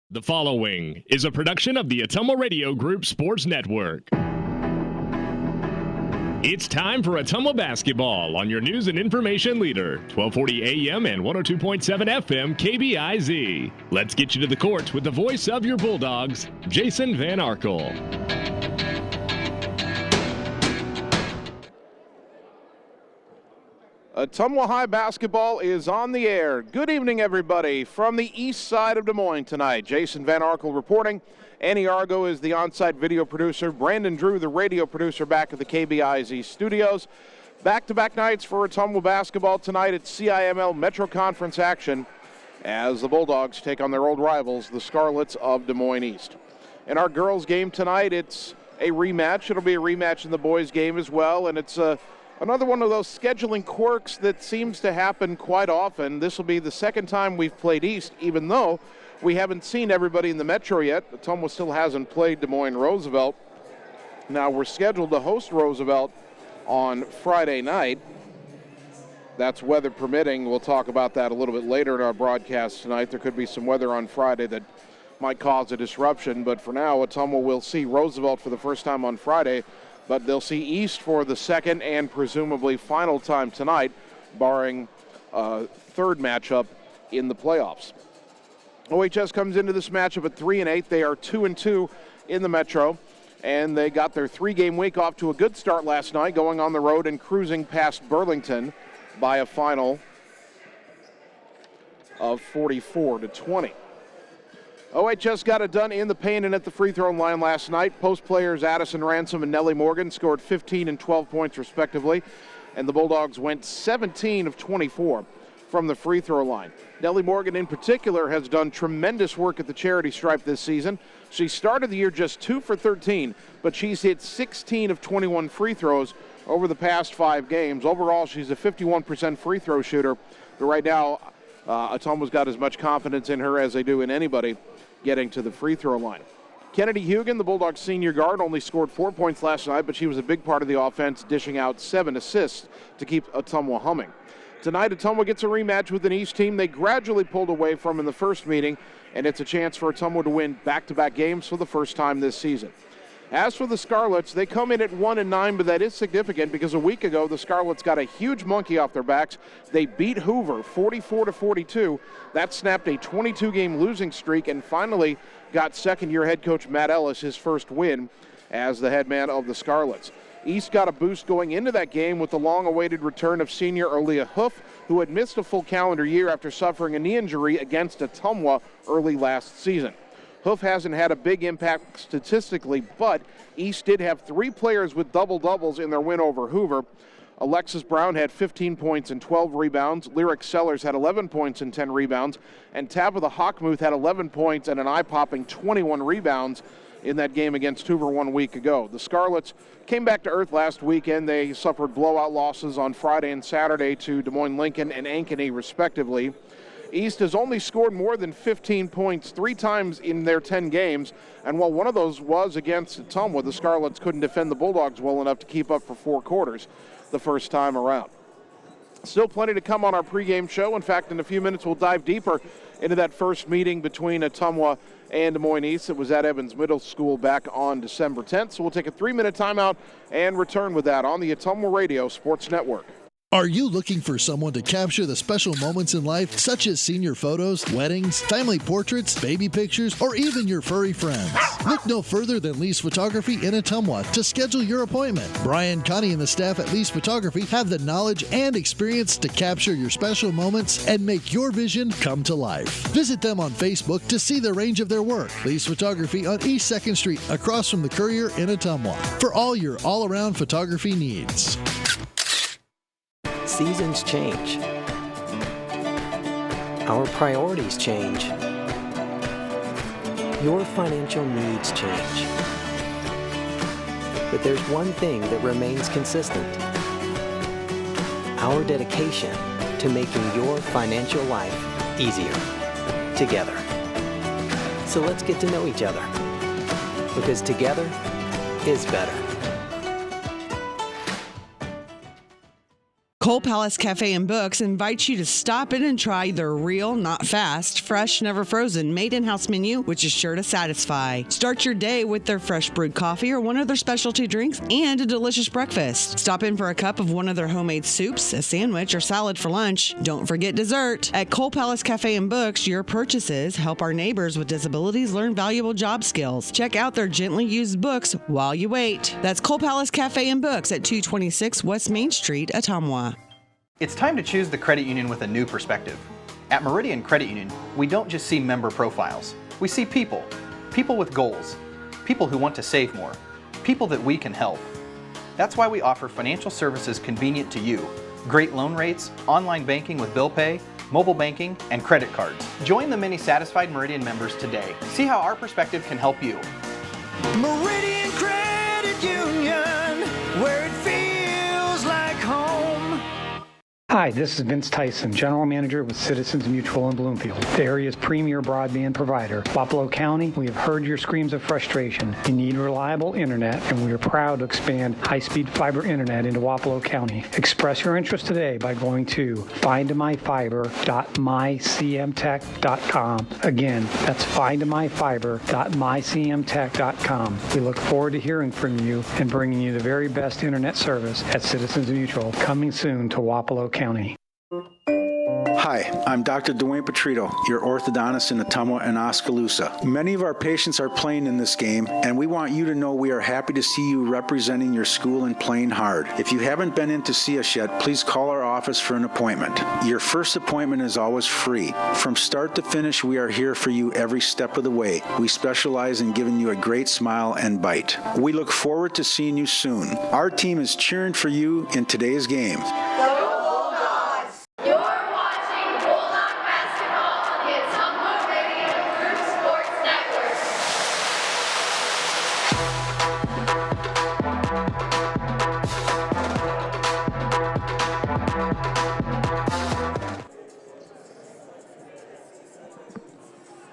The following is a production of the Ottumwa Radio Group Sports Network. It's time for Ottumwa basketball on your news and information leader, 1240 AM and 102.7 FM KBIZ. Let's get you to the court with the voice of your Bulldogs, Jason Van Arkel. Ottumwa High basketball is on the air. Good evening, everybody, from the east side of Des Moines tonight. Jason Van Arkel reporting. Annie Argo is the on-site video producer. Brandon Drew, the radio producer, back at the KBIZ studios. Back-to-back nights for Ottumwa basketball tonight at CIML Metro Conference action as the Bulldogs take on their old rivals, the Scarlets of Des Moines East. In our girls' game tonight, it's a rematch. It'll be a rematch in the boys' game as well, and it's another one of those scheduling quirks that seems to happen quite often. This will be the second time we've played East, even though we haven't seen everybody in the Metro yet. Ottumwa still hasn't played Des Moines Roosevelt. Now we're scheduled to host Roosevelt on Friday night. That's weather permitting. We'll talk about that a little bit later in our broadcast tonight. There could be some weather on Friday that might cause a disruption, but for now, Ottumwa will see Roosevelt for the first time on Friday. But they'll see East for the second and presumably final time tonight, barring a third matchup in the playoffs. OHS comes into this matchup at 3-8. They are 2-2 in the Metro, and they got their three-game week off to a good start last night, going on the road and cruising past Burlington by a final of 44-20. OHS got it done in the paint and at the free throw line last night. Post players Addison Ransom and Nellie Morgan scored 15 and 12 points respectively, and the Bulldogs went 17 of 24 from the free throw line. Nellie Morgan in particular has done tremendous work at the charity stripe this season. She started the year just 2 for 13, but she's hit 16 of 21 free throws over the past 5 games. Overall, she's a 51% free throw shooter, but right now, Ottumwa's got as much confidence in her as they do in anybody getting to the free throw line. Kennedy Heughan, the Bulldogs senior guard, only scored 4 points last night, but she was a big part of the offense, dishing out 7 assists to keep Ottumwa humming. Tonight, Ottumwa gets a rematch with an East team they gradually pulled away from in the first meeting, and it's a chance for Ottumwa to win back-to-back games for the first time this season. As for the Scarlets, they come in at 1-9, but that is significant because a week ago the Scarlets got a huge monkey off their backs. They beat Hoover 44-42. That snapped a 22-game losing streak and finally got second-year head coach Matt Ellis his first win as the head man of the Scarlets. East got a boost going into that game with the long-awaited return of senior Aaliyah Hoof, who had missed a full calendar year after suffering a knee injury against Ottumwa early last season. Hoof hasn't had a big impact statistically, but East did have 3 players with double-doubles in their win over Hoover. Alexis Brown had 15 points and 12 rebounds. Lyric Sellers had 11 points and 10 rebounds. And Tabitha Hawkmuth had 11 points and an eye-popping 21 rebounds in that game against Hoover 1 week ago. The Scarlets came back to earth last weekend. They suffered blowout losses on Friday and Saturday to Des Moines Lincoln and Ankeny, respectively. East has only scored more than 15 points 3 times in their 10 games, and while one of those was against Ottumwa, the Scarlets couldn't defend the Bulldogs well enough to keep up for 4 quarters the first time around. Still plenty to come on our pregame show. In fact, in a few minutes, we'll dive deeper into that first meeting between Ottumwa and Des Moines East. It was at Evans Middle School back on December 10th, so we'll take a 3-minute timeout and return with that on the Ottumwa Radio Sports Network. Are you looking for someone to capture the special moments in life, such as senior photos, weddings, family portraits, baby pictures, or even your furry friends? Look no further than Lee's Photography in Ottumwa to schedule your appointment. Brian, Connie, and the staff at Lee's Photography have the knowledge and experience to capture your special moments and make your vision come to life. Visit them on Facebook to see the range of their work. Lee's Photography on East 2nd Street, across from the Courier in Ottumwa, for all your all-around photography needs. Seasons change. Our priorities change. Your financial needs change. But there's one thing that remains consistent: our dedication to making your financial life easier together. So let's get to know each other, because together is better. Cole Palace Cafe and Books invites you to stop in and try their real, not fast, fresh, never frozen, made in-house menu, which is sure to satisfy. Start your day with their fresh brewed coffee or one of their specialty drinks and a delicious breakfast. Stop in for a cup of one of their homemade soups, a sandwich, or salad for lunch. Don't forget dessert. At Cole Palace Cafe and Books, your purchases help our neighbors with disabilities learn valuable job skills. Check out their gently used books while you wait. That's Cole Palace Cafe and Books at 226 West Main Street, Ottumwa. It's time to choose the credit union with a new perspective. At Meridian Credit Union, we don't just see member profiles. We see people. People with goals. People who want to save more. People that we can help. That's why we offer financial services convenient to you. Great loan rates, online banking with bill pay, mobile banking, and credit cards. Join the many satisfied Meridian members today. See how our perspective can help you. Meridian Credit Union, where it feels like home. Hi, this is Vince Tyson, General Manager with Citizens Mutual in Bloomfield, the area's premier broadband provider. Wapello County, we have heard your screams of frustration. You need reliable internet, and we are proud to expand high-speed fiber internet into Wapello County. Express your interest today by going to findmyfiber.mycmtech.com. Again, that's findmyfiber.mycmtech.com. We look forward to hearing from you and bringing you the very best internet service at Citizens Mutual, coming soon to Wapello County. Hi, I'm Dr. Dwayne Petrito, your orthodontist in Ottumwa and Oskaloosa. Many of our patients are playing in this game, and we want you to know we are happy to see you representing your school and playing hard. If you haven't been in to see us yet, please call our office for an appointment. Your first appointment is always free. From start to finish, we are here for you every step of the way. We specialize in giving you a great smile and bite. We look forward to seeing you soon. Our team is cheering for you in today's game.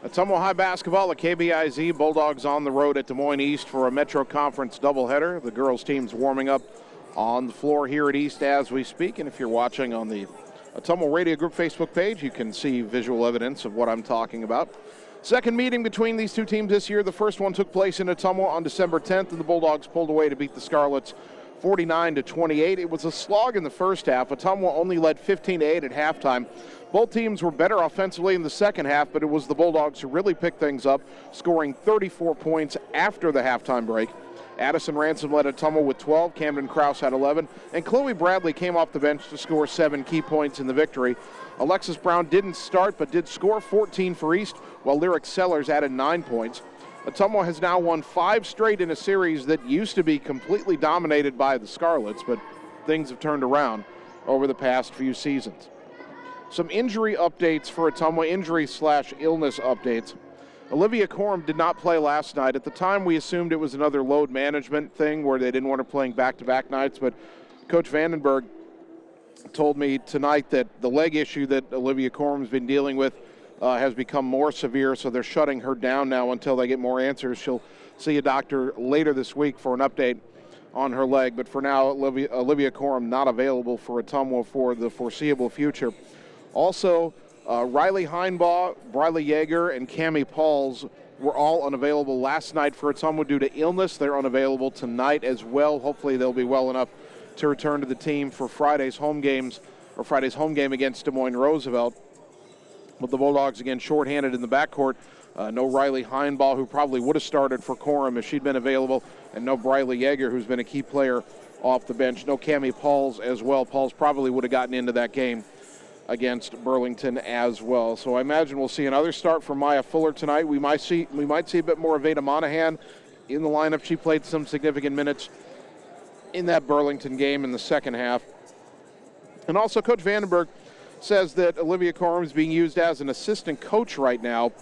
Ottumwa High basketball at KBIZ. Bulldogs on the road at Des Moines East for a Metro Conference doubleheader. The girls' team's warming up on the floor here at East as we speak. And if you're watching on the Ottumwa Radio Group Facebook page, you can see visual evidence of what I'm talking about. Second meeting between these two teams this year. The first one took place in Ottumwa on December 10th, and the Bulldogs pulled away to beat the Scarlets 49-28. It was a slog in the first half. Ottumwa only led 15-8 at halftime. Both teams were better offensively in the second half, but it was the Bulldogs who really picked things up, scoring 34 points after the halftime break. Addison Ransom led Ottumwa with 12, Camden Krause had 11, and Chloe Bradley came off the bench to score 7 key points in the victory. Alexis Brown didn't start, but did score 14 for East, while Lyric Sellers added 9 points. Ottumwa has now won 5 straight in a series that used to be completely dominated by the Scarlets, but things have turned around over the past few seasons. Some injury updates for Ottumwa, injury/illness updates. Olivia Corum did not play last night. At the time, we assumed it was another load management thing where they didn't want her playing back-to-back nights, but Coach Vandenberg told me tonight that the leg issue that Olivia Corum's been dealing with has become more severe, so they're shutting her down now until they get more answers. She'll see a doctor later this week for an update on her leg, but for now, Olivia Corum not available for Ottumwa for the foreseeable future. Also, Riley Heinbaugh, Briley Yeager, and Cammie Pauls were all unavailable last night for Ottumwa due to illness. They're unavailable tonight as well. Hopefully they'll be well enough to return to the team for Friday's home game against Des Moines Roosevelt. But the Bulldogs, again, shorthanded in the backcourt. No Riley Heinbaugh, who probably would have started for Corum if she'd been available, and no Briley Yeager, who's been a key player off the bench. No Cammie Pauls as well. Pauls probably would have gotten into that game against Burlington as well. So I imagine we'll see another start from Maya Fuller tonight. We might see a bit more of Ada Monahan in the lineup. She played some significant minutes in that Burlington game in the second half. And also Coach Vandenberg says that Olivia Corum is being used as an assistant coach right now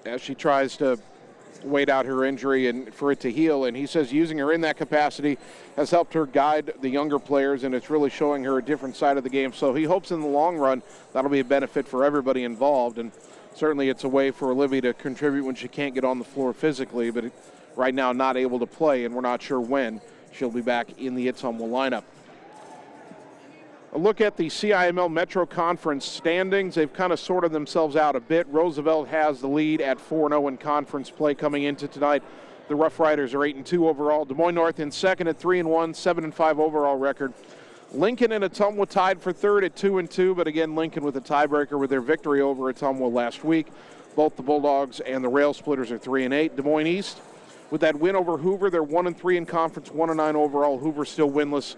as she tries to wait out her injury and for it to heal. And he says using her in that capacity has helped her guide the younger players, and it's really showing her a different side of the game. So he hopes in the long run that'll be a benefit for everybody involved. And certainly it's a way for Olivia to contribute when she can't get on the floor physically, but right now not able to play, and we're not sure when she'll be back in the Ottumwa lineup. A look at the CIML Metro Conference standings. They've kind of sorted themselves out a bit. Roosevelt has the lead at 4-0 in conference play coming into tonight. The Rough Riders are 8-2 overall. Des Moines North in second at 3-1, 7-5 overall record. Lincoln and Ottumwa tied for third at 2-2, but again, Lincoln with a tiebreaker with their victory over Ottumwa last week. Both the Bulldogs and the Rail Splitters are 3-8. Des Moines East, with that win over Hoover, they're 1-3 in conference, 1-9 overall. Hoover still winless,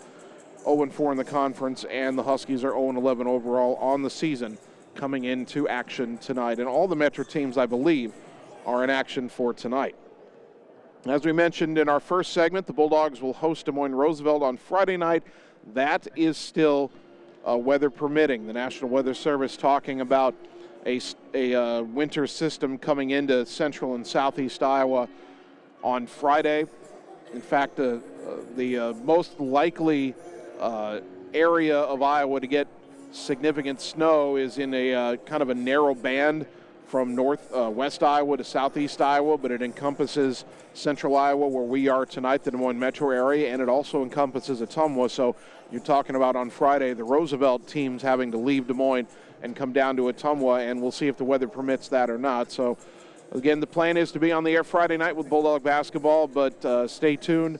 0-4 in the conference, and the Huskies are 0-11 overall on the season coming into action tonight. And all the Metro teams, I believe, are in action for tonight. As we mentioned in our first segment, the Bulldogs will host Des Moines Roosevelt on Friday night. That is still weather permitting. The National Weather Service talking about a winter system coming into central and southeast Iowa on Friday. In fact, the most likely area of Iowa to get significant snow is in a kind of a narrow band from west Iowa to southeast Iowa, but it encompasses central Iowa where we are tonight, the Des Moines metro area, and it also encompasses Ottumwa. So you're talking about on Friday the Roosevelt teams having to leave Des Moines and come down to Ottumwa, and we'll see if the weather permits that or not. So again, the plan is to be on the air Friday night with Bulldog basketball, but stay tuned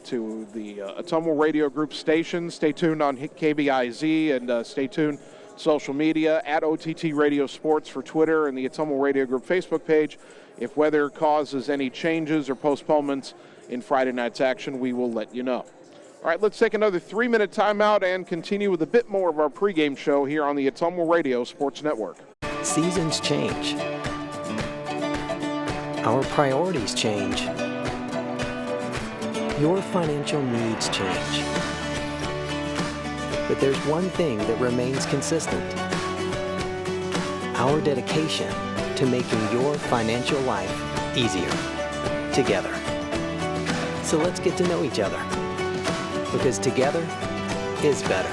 to the Ottumwa Radio Group station. Stay tuned on KBIZ, and stay tuned social media at OTT Radio Sports for Twitter and the Ottumwa Radio Group Facebook page. If weather causes any changes or postponements in Friday night's action, we will let you know. All right, let's take another 3-minute timeout and continue with a bit more of our pregame show here on the Ottumwa Radio Sports Network. Seasons change. Our priorities change. Your financial needs change. But there's one thing that remains consistent: our dedication to making your financial life easier together. So let's get to know each other, because together is better.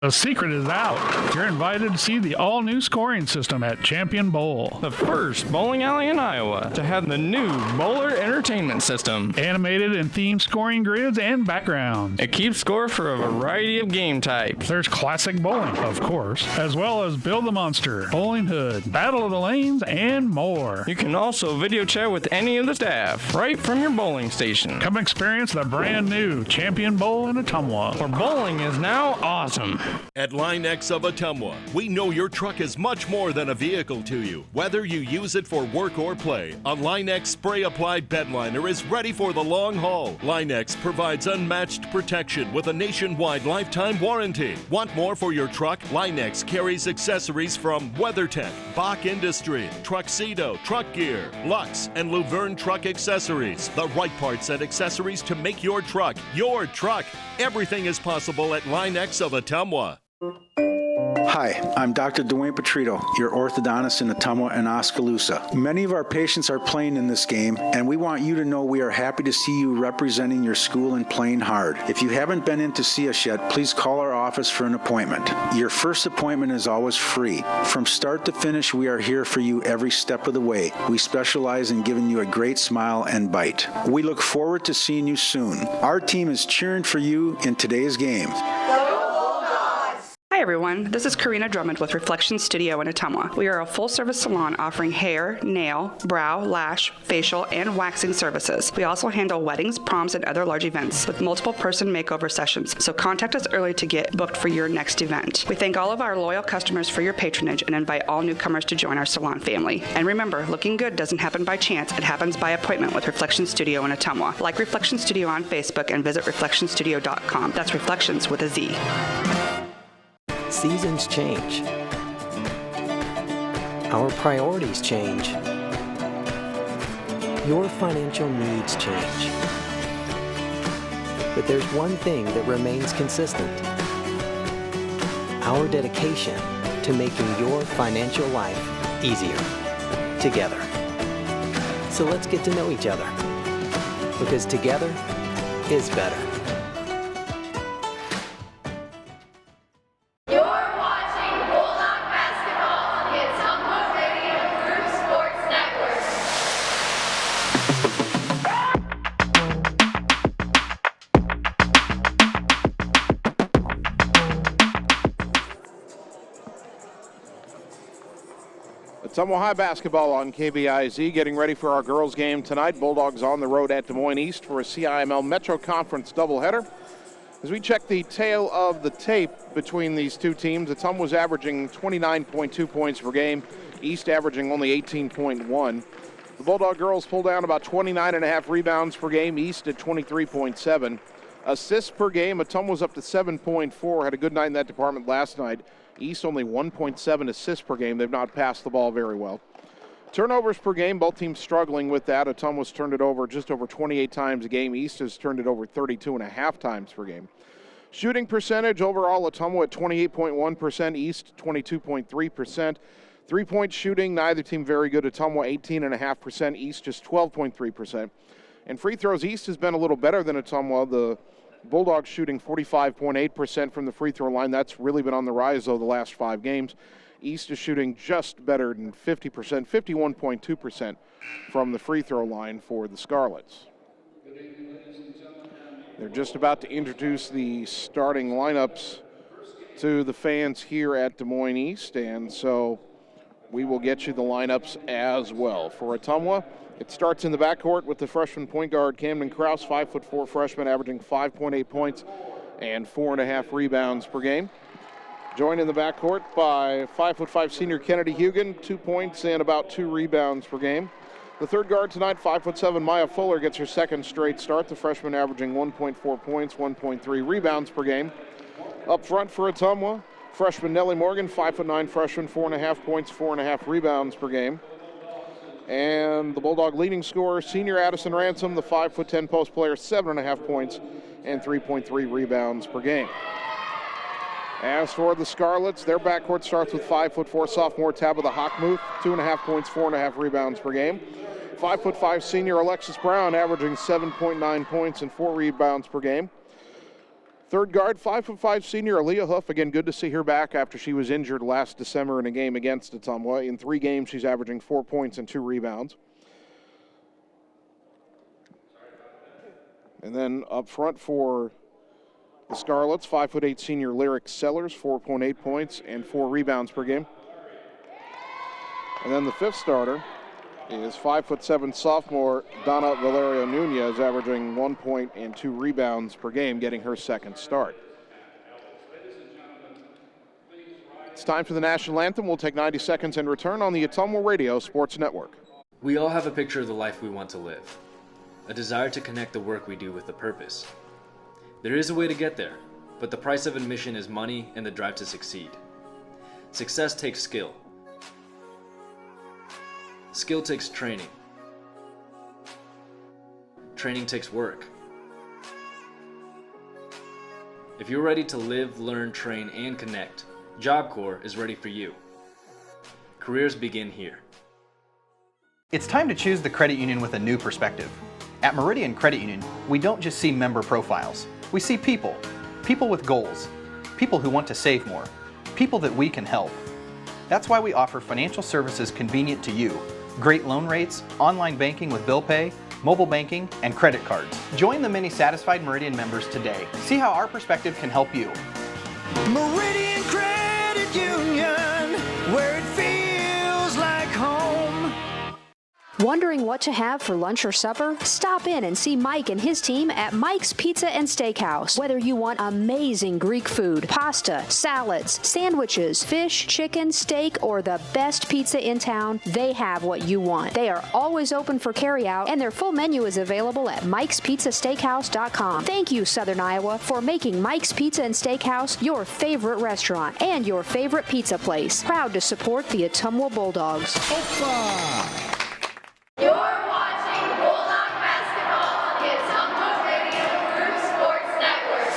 The secret is out. You're invited to see the all-new scoring system at Champion Bowl. The first bowling alley in Iowa to have the new Bowler Entertainment System. Animated and themed scoring grids and backgrounds. It keeps score for a variety of game types. There's classic bowling, of course, as well as Build the Monster, Bowling Hood, Battle of the Lanes, and more. You can also video chat with any of the staff right from your bowling station. Come experience the brand new Champion Bowl in Ottumwa, where bowling is now awesome. At Line X of Ottumwa, we know your truck is much more than a vehicle to you. Whether you use it for work or play, a Line X spray-applied bedliner is ready for the long haul. Line X provides unmatched protection with a nationwide lifetime warranty. Want more for your truck? Line X carries accessories from WeatherTech, Bach Industry, Truxedo, Truck Gear, Lux, and Luverne Truck Accessories. The right parts and accessories to make your truck your truck. Everything is possible at Line X of Ottumwa. Hi, I'm Dr. Dwayne Petrito, your orthodontist in Ottumwa and Oskaloosa. Many of our patients are playing in this game, and we want you to know we are happy to see you representing your school and playing hard. If you haven't been in to see us yet, please call our office for an appointment. Your first appointment is always free. From start to finish, we are here for you every step of the way. We specialize in giving you a great smile and bite. We look forward to seeing you soon. Our team is cheering for you in today's game. Hi everyone, this is Karina Drummond with Reflection Studio in Ottumwa. We are a full-service salon offering hair, nail, brow, lash, facial, and waxing services. We also handle weddings, proms, and other large events with multiple person makeover sessions, so contact us early to get booked for your next event. We thank all of our loyal customers for your patronage and invite all newcomers to join our salon family. And remember, looking good doesn't happen by chance, it happens by appointment with Reflection Studio in Ottumwa. Like Reflection Studio on Facebook and visit reflectionstudio.com. That's Reflections with a Z. Seasons change. Our priorities change. Your financial needs change. But there's one thing that remains consistent: our dedication to making your financial life easier together. So let's get to know each other, because together is better. Ottumwa High basketball on KBIZ, getting ready for our girls game tonight. Bulldogs on the road at Des Moines East for a CIML Metro Conference doubleheader. As we check the tail of the tape between these two teams, Ottumwa was averaging 29.2 points per game, East averaging only 18.1. The Bulldog girls pulled down about 29.5 rebounds per game, East at 23.7. Assists per game, Ottumwa was up to 7.4, had a good night in that department last night. East only 1.7 assists per game. They've not passed the ball very well. Turnovers per game, both teams struggling with that. Ottumwa's turned it over just over 28 times a game. East has turned it over 32.5 times per game. Shooting percentage, overall, Ottumwa at 28.1%, East 22.3%. Three-point shooting, neither team very good. Ottumwa 18.5%, East just 12.3%. And free throws, East has been a little better than Ottumwa. The Bulldogs shooting 45.8% from the free throw line. That's really been on the rise, though, the last 5 games. East is shooting just better than 50%, 51.2% from the free throw line for the Scarlets. They're just about to introduce the starting lineups to the fans here at Des Moines East, and so we will get you the lineups as well. For Ottumwa, it starts in the backcourt with the freshman point guard Camden Krause, 5'4" freshman, averaging 5.8 points and 4.5 rebounds per game. Joined in the backcourt by 5'5" senior Kennedy Heughan, 2 points and about 2 rebounds per game. The third guard tonight, 5'7" Maya Fuller, gets her second straight start. The freshman averaging 1.4 points, 1.3 rebounds per game. Up front for Ottumwa, freshman Nellie Morgan, 5'9" freshman, 4.5 points, 4.5 rebounds per game. And the Bulldog leading scorer, senior Addison Ransom, the 5'10" post player, 7.5 points and 3.3 rebounds per game. As for the Scarlets, their backcourt starts with 5'4" sophomore Tabitha Hockmuth, 2.5 points, 4.5 rebounds per game. 5'5" senior Alexis Brown, averaging 7.9 points and 4 rebounds per game. Third guard, 5'5" senior Aaliyah Huff. Again, good to see her back after she was injured last December in a game against Ottumwa. In 3 games, she's averaging 4 points and 2 rebounds. And then up front for the Scarlets, 5'8" senior Lyric Sellers, 4.8 points and 4 rebounds per game. And then the fifth starter is 5'7" sophomore Donna Valerio Nunez, averaging 1 point and 2 rebounds per game, getting her second start. It's time for the national anthem. We'll take 90 seconds and return on the Ottumwa Radio Sports Network. We all have a picture of the life we want to live, a desire to connect the work we do with a purpose. There is a way to get there, but the price of admission is money and the drive to succeed. Success takes skill. Skill takes training. Training takes work. If you're ready to live, learn, train, and connect, Job Corps is ready for you. Careers begin here. It's time to choose the credit union with a new perspective. At Meridian Credit Union, we don't just see member profiles. We see people. People with goals. People who want to save more. People that we can help. That's why we offer financial services convenient to you. Great loan rates, online banking with bill pay, mobile banking, and credit cards. Join the many satisfied Meridian members today. See how our perspective can help you. Meridian Credit Union, where it feels like home. Wondering what to have for lunch or supper? Stop in and see Mike and his team at Mike's Pizza and Steakhouse. Whether you want amazing Greek food, pasta, salads, sandwiches, fish, chicken, steak, or the best pizza in town, they have what you want. They are always open for carryout, and their full menu is available at Mike'sPizzaSteakhouse.com. Thank you, Southern Iowa, for making Mike's Pizza and Steakhouse your favorite restaurant and your favorite pizza place. Proud to support the Ottumwa Bulldogs. Opa! You're watching Bulldog Basketball on the Ottumwa Radio Group Sports Network.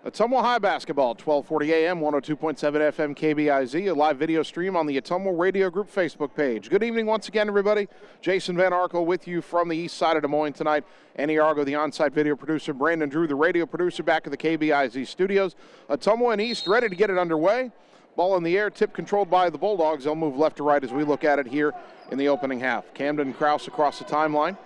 Ottumwa High basketball, 1240 AM, 102.7 FM KBIZ, a live video stream on the Ottumwa Radio Group Facebook page. Good evening once again, everybody. Jason Van Arkel with you from the east side of Des Moines tonight. Annie Argo, the on-site video producer. Brandon Drew, the radio producer, back at the KBIZ studios. Ottumwa and East ready to get it underway. Ball in the air, tip controlled by the Bulldogs. They'll move left to right as we look at it here in the opening half. Camden Krause across the timeline.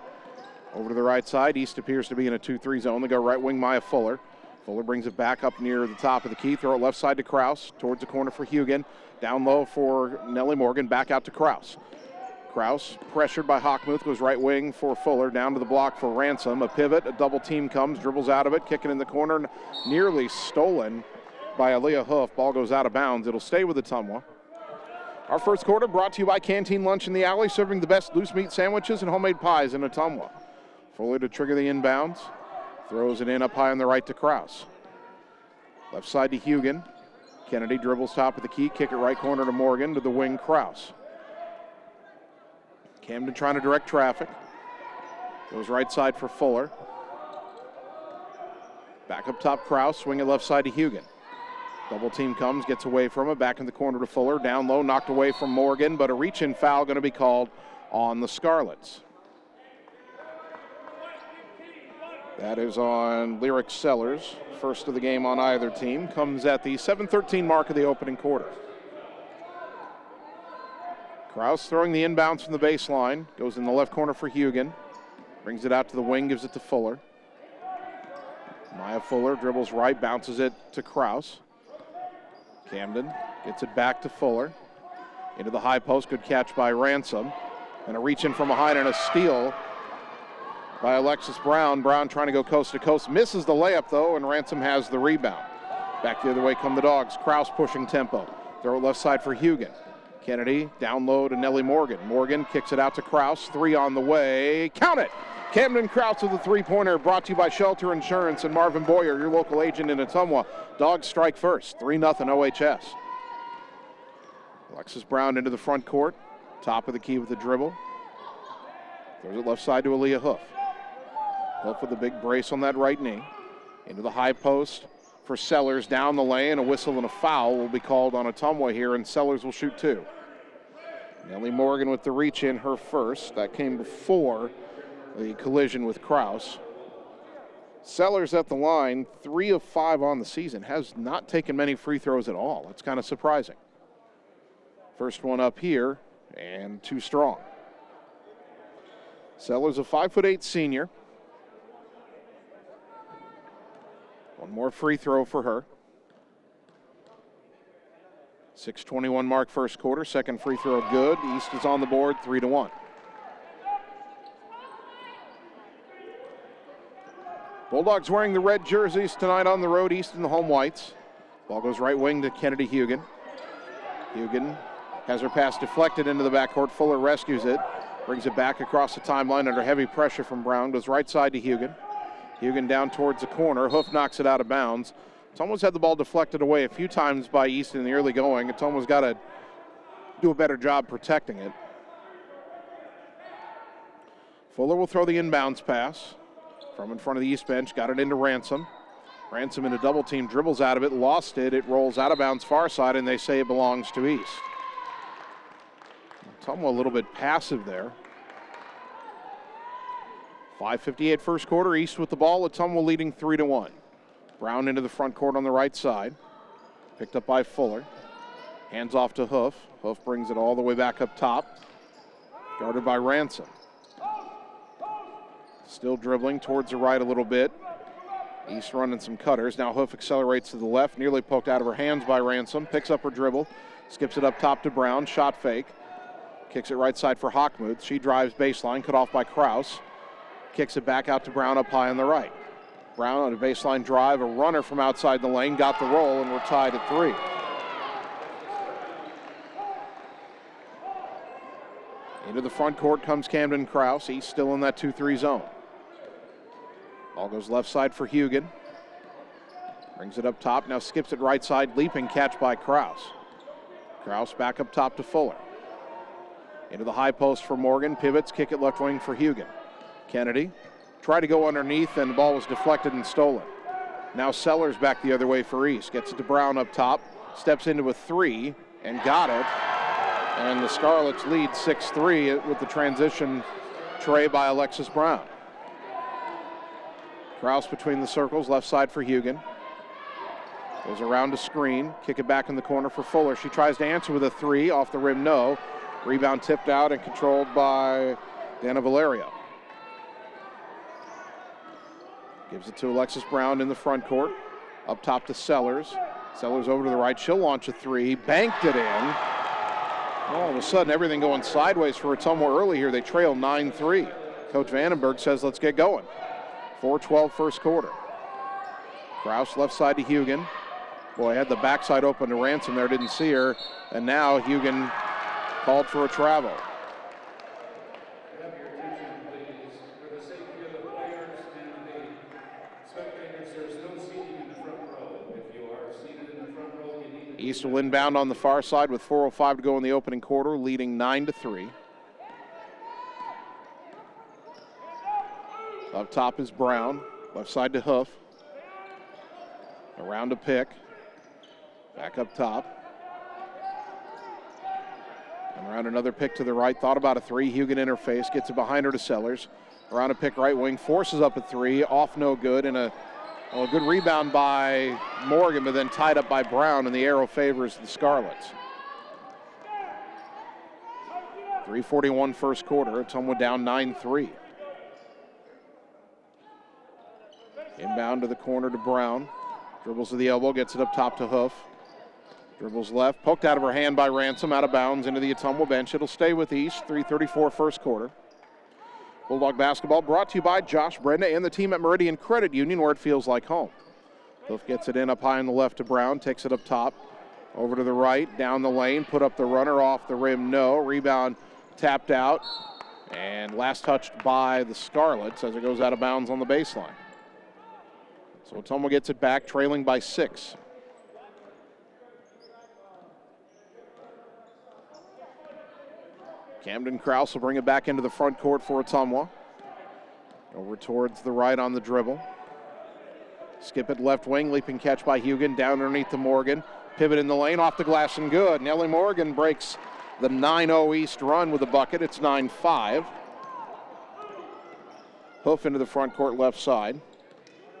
Over to the right side. East appears to be in a 2-3 zone. They go right wing, Maya Fuller. Fuller brings it back up near the top of the key. Throw it left side to Kraus. Towards the corner for Heughan. Down low for Nellie Morgan. Back out to Kraus. Kraus, pressured by Hockmuth, goes right wing for Fuller. Down to the block for Ransom. A pivot. A double team comes. Dribbles out of it. Kicking in the corner. Nearly stolen by Aaliyah Hoof. Ball goes out of bounds. It'll stay with Ottumwa. Our first quarter brought to you by Canteen Lunch in the Alley, serving the best loose meat sandwiches and homemade pies in Ottumwa. Fuller to trigger the inbounds. Throws it in up high on the right to Kraus. Left side to Heughan. Kennedy dribbles top of the key. Kick it right corner to Morgan. To the wing, Kraus. Camden trying to direct traffic. Goes right side for Fuller. Back up top, Kraus. Swing it left side to Heughan. Double team comes, gets away from it. Back in the corner to Fuller. Down low, knocked away from Morgan, but a reach-in foul going to be called on the Scarlets. That is on Lyric Sellers. First of the game on either team. Comes at the 7:13 mark of the opening quarter. Kraus throwing the inbounds from the baseline. Goes in the left corner for Heughan. Brings it out to the wing, gives it to Fuller. Maya Fuller dribbles right, bounces it to Kraus. Camden gets it back to Fuller. Into the high post, good catch by Ransom. And a reach in from behind and a steal by Alexis Brown. Brown trying to go coast to coast. Misses the layup though, and Ransom has the rebound. Back the other way come the Dogs. Kraus pushing tempo. Throw it left side for Heughan. Kennedy down low to Nellie Morgan. Morgan kicks it out to Kraus. 3 on the way. Count it! Camden Kraus with a three-pointer, brought to you by Shelter Insurance and Marvin Boyer, your local agent in Ottumwa. Dogs strike first, 3-0 OHS. Alexis Brown into the front court, top of the key with the dribble. Throws it left side to Aaliyah Hoof. Hoof with a big brace on that right knee. Into the high post for Sellers, down the lane. A whistle and a foul will be called on Ottumwa here, and Sellers will shoot 2. Nellie Morgan with the reach in, her first. That came before the collision with Kraus. Sellers at the line, 3 of 5 on the season. Has not taken many free throws at all. It's kind of surprising. First one up here, and too strong. Sellers, a 5'8" senior. One more free throw for her. 6:21 mark first quarter. Second free throw good. East is on the board, 3-1. Bulldogs wearing the red jerseys tonight on the road. East in the home whites. Ball goes right wing to Kennedy Heughan. Heughan has her pass deflected into the backcourt. Fuller rescues it. Brings it back across the timeline under heavy pressure from Brown. Goes right side to Heughan. Heughan down towards the corner. Hoof knocks it out of bounds. Ottumwa's had the ball deflected away a few times by East in the early going. Ottumwa's got to do a better job protecting it. Fuller will throw the inbounds pass from in front of the East bench. Got it into Ransom. Ransom in a double team, dribbles out of it, lost it. It rolls out of bounds far side, and they say it belongs to East. Ottumwa a little bit passive there. 5:58 first quarter. East with the ball. Ottumwa leading 3-1. Brown into the front court on the right side. Picked up by Fuller. Hands off to Hoof. Hoof brings it all the way back up top. Guarded by Ransom. Still dribbling towards the right a little bit. East running some cutters. Now Hoof accelerates to the left. Nearly poked out of her hands by Ransom. Picks up her dribble. Skips it up top to Brown. Shot fake. Kicks it right side for Hockmuth. She drives baseline. Cut off by Kraus. Kicks it back out to Brown up high on the right. Brown on a baseline drive. A runner from outside the lane. Got the roll, and we're tied at 3. Into the front court comes Camden Kraus. He's still in that 2-3 zone. Ball goes left side for Heughan. Brings it up top. Now skips it right side. Leaping catch by Kraus. Kraus back up top to Fuller. Into the high post for Morgan. Pivots. Kick it left wing for Heughan. Kennedy tried to go underneath, and the ball was deflected and stolen. Now Sellers back the other way for East. Gets it to Brown up top. Steps into a 3 and got it. And the Scarlets lead 6-3 with the transition tray by Alexis Brown. Kraus between the circles, left side for Heughan. Goes around to screen, kick it back in the corner for Fuller. She tries to answer with a 3, off the rim, no. Rebound tipped out and controlled by Dana Valerio. Gives it to Alexis Brown in the front court. Up top to Sellers. Sellers over to the right. She'll launch a three. Banked it in. All of a sudden, everything going sideways for Ottumwa early here. They trail 9-3. Coach Vandenberg says, let's get going. 4:12 first quarter. Kraus left side to Heughan. Boy, had the backside open to Ransom there. Didn't see her. And now Heughan called for a travel. East will inbound on the far side with 4:05 to go in the opening quarter, leading 9-3. Up top is Brown, left side to Hoof. Around to Pick, back up top. And around another Pick to the right, thought about a three. Heughan interface, gets it behind her to Sellers. Around a Pick right wing, forces up a three, off no good, and a good rebound by Morgan, but then tied up by Brown, and the arrow favors the Scarlets. 3:41 first quarter. Ottumwa down 9-3. Inbound to the corner to Brown. Dribbles to the elbow, gets it up top to Hoof. Dribbles left, poked out of her hand by Ransom, out of bounds into the Ottumwa bench. It'll stay with East. 3:34 first quarter. Bulldog basketball brought to you by Josh Brenda and the team at Meridian Credit Union, where it feels like home. Hoof gets it in up high on the left to Brown, takes it up top, over to the right, down the lane, put up the runner, off the rim, no. Rebound tapped out, and last touched by the Scarlets as it goes out of bounds on the baseline. So Ottumwa gets it back, trailing by 6. Camden Kraus will bring it back into the front court for Ottumwa. Over towards the right on the dribble. Skip it left wing, leaping catch by Heughan, down underneath to Morgan. Pivot in the lane, off the glass and good. Nellie Morgan breaks the 9-0 East run with a bucket. It's 9-5. Hoof into the front court left side.